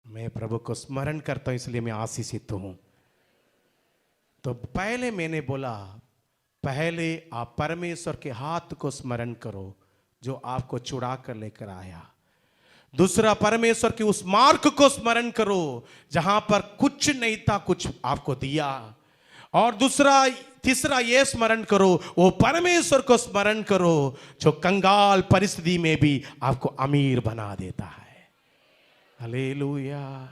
मैं प्रभु को स्मरण करता हूं इसलिए मैं आशीषित हूं। तो पहले मैंने बोला पहले आप परमेश्वर के हाथ को स्मरण करो जो आपको छुड़ा कर लेकर आया। दूसरा परमेश्वर के उस मार्ग को स्मरण करो जहां पर कुछ नहीं था, कुछ आपको दिया। और तीसरा ये स्मरण करो, वो परमेश्वर को स्मरण करो जो कंगाल परिस्थिति में भी आपको अमीर बना देता है। हालेलुया।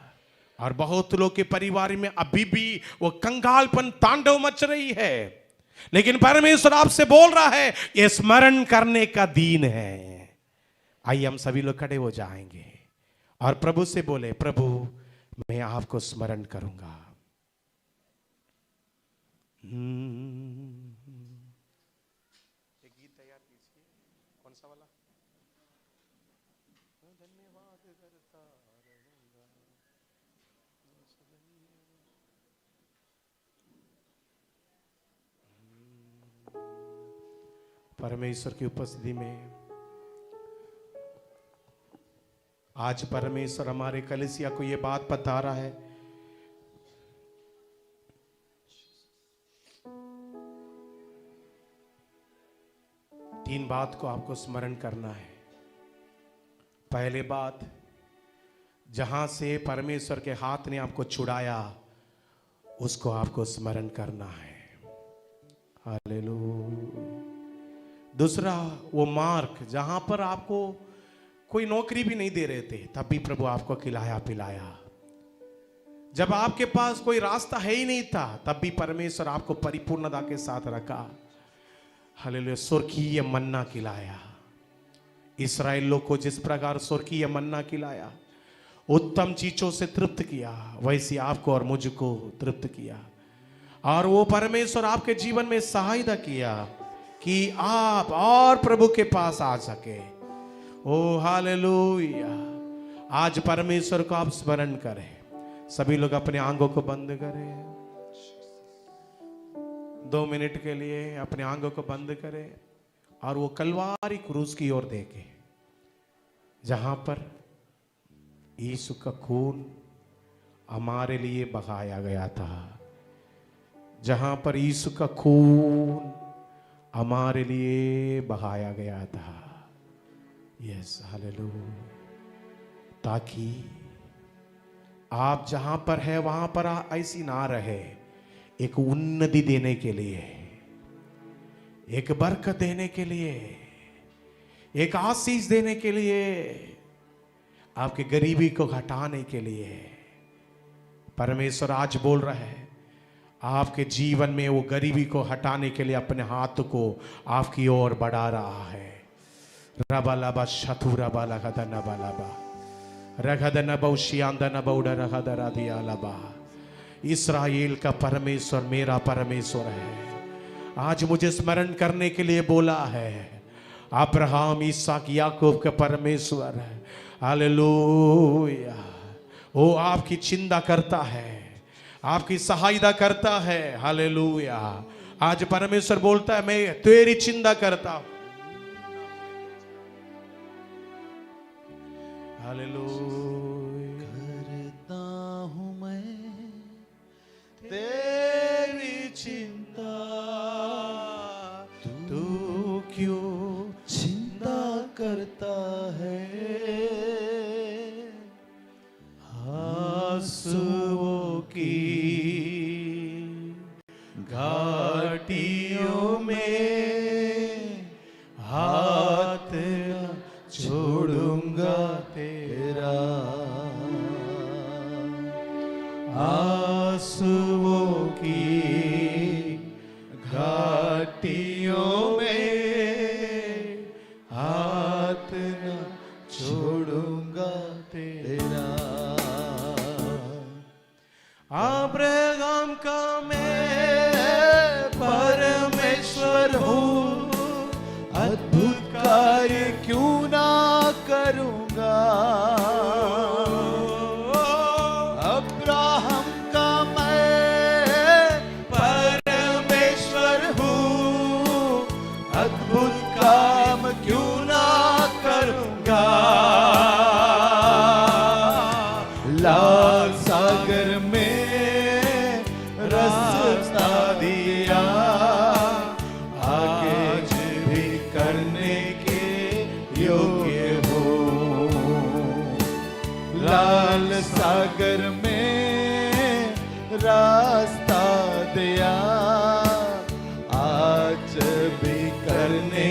और बहुत लोग के परिवार में अभी भी वो कंगालपन तांडव मच रही है, लेकिन परमेश्वर आपसे बोल रहा है ये स्मरण करने का दिन है। आइए हम सभी लोग खड़े हो जाएंगे और प्रभु से बोले प्रभु मैं आपको स्मरण करूंगा। एक गीत तैयार कीजिए, कौन सा वाला? धन्यवाद करता रहूंगा। परमेश्वर की उपस्थिति में आज परमेश्वर हमारे कलीसिया को यह बात बता रहा है, तीन बात को आपको स्मरण करना है। पहले बात, जहां से परमेश्वर के हाथ ने आपको छुड़ाया उसको आपको स्मरण करना है। हालेलुया। दूसरा, वो मार्ग जहां पर आपको कोई नौकरी भी नहीं दे रहे थे तब भी प्रभु आपको खिलाया पिलाया। जब आपके पास कोई रास्ता है ही नहीं था तब भी परमेश्वर आपको परिपूर्णता के साथ रखा। हालेलुया। स्वर्गीय मन्ना खिलाया। इस्राएल लोग को जिस प्रकार स्वर्गीय मन्ना खिलाया, उत्तम चीजों से तृप्त किया, वैसे आपको और मुझको तृप्त किया। और वो परमेश्वर आपके जीवन में सहायता किया कि आप और प्रभु के पास आ सके। ओ हालेलुया। आज परमेश्वर को आप स्मरण करें। सभी लोग अपने आंखों को बंद करें, 2 मिनट के लिए अपने आंखों को बंद करें और वो कलवारी क्रूस की ओर देखें जहां पर यीशु का खून हमारे लिए बहाया गया था, जहां पर यीशु का खून हमारे लिए बहाया गया था। Yes, hallelujah. ताकि आप जहां पर है वहां पर ऐसी ना रहे, एक उन्नति देने के लिए, एक बरकत देने के लिए, एक आशीष देने के लिए, आपके गरीबी को हटाने के लिए परमेश्वर आज बोल रहा है आपके जीवन में वो गरीबी को हटाने के लिए अपने हाथ को आपकी ओर बढ़ा रहा है। रबालाबा शतु रबाला गदना बालाबा रगदना बौशियांदना बौडा रगदरा दियालाबा। इस्राएल का परमेश्वर मेरा परमेश्वर है। आज मुझे स्मरण करने के लिए बोला है। अब्राहम, इसहाक, याकूब का परमेश्वर है। हालेलुया। वो आपकी चिंता करता है, आपकी सहायता करता है। हालेलुया। आज परमेश्वर बोलता है मैं तेरी चिंता करता हूं। हालेलुया। करता हूं मैं तेरी चिंता तू क्यों चिंता करता है, आंसुओं की घाटियों में हाथ न छोड़ूंगा तेरा, आंसुओं की घाटियों में हाथ न छोड़ूंगा तेरा। अब्राहम का मैं परमेश्वर हूँ, अद्भुत कार्य क्यों ना करूंगा। अब्राहम का मैं परमेश्वर हूँ, अद्भुत काम क्यों ना करूंगा। लाल सागर में रास्ता दिया, आज भी करने के योग्य हो। लाल सागर में रास्ता दिया, आज भी करने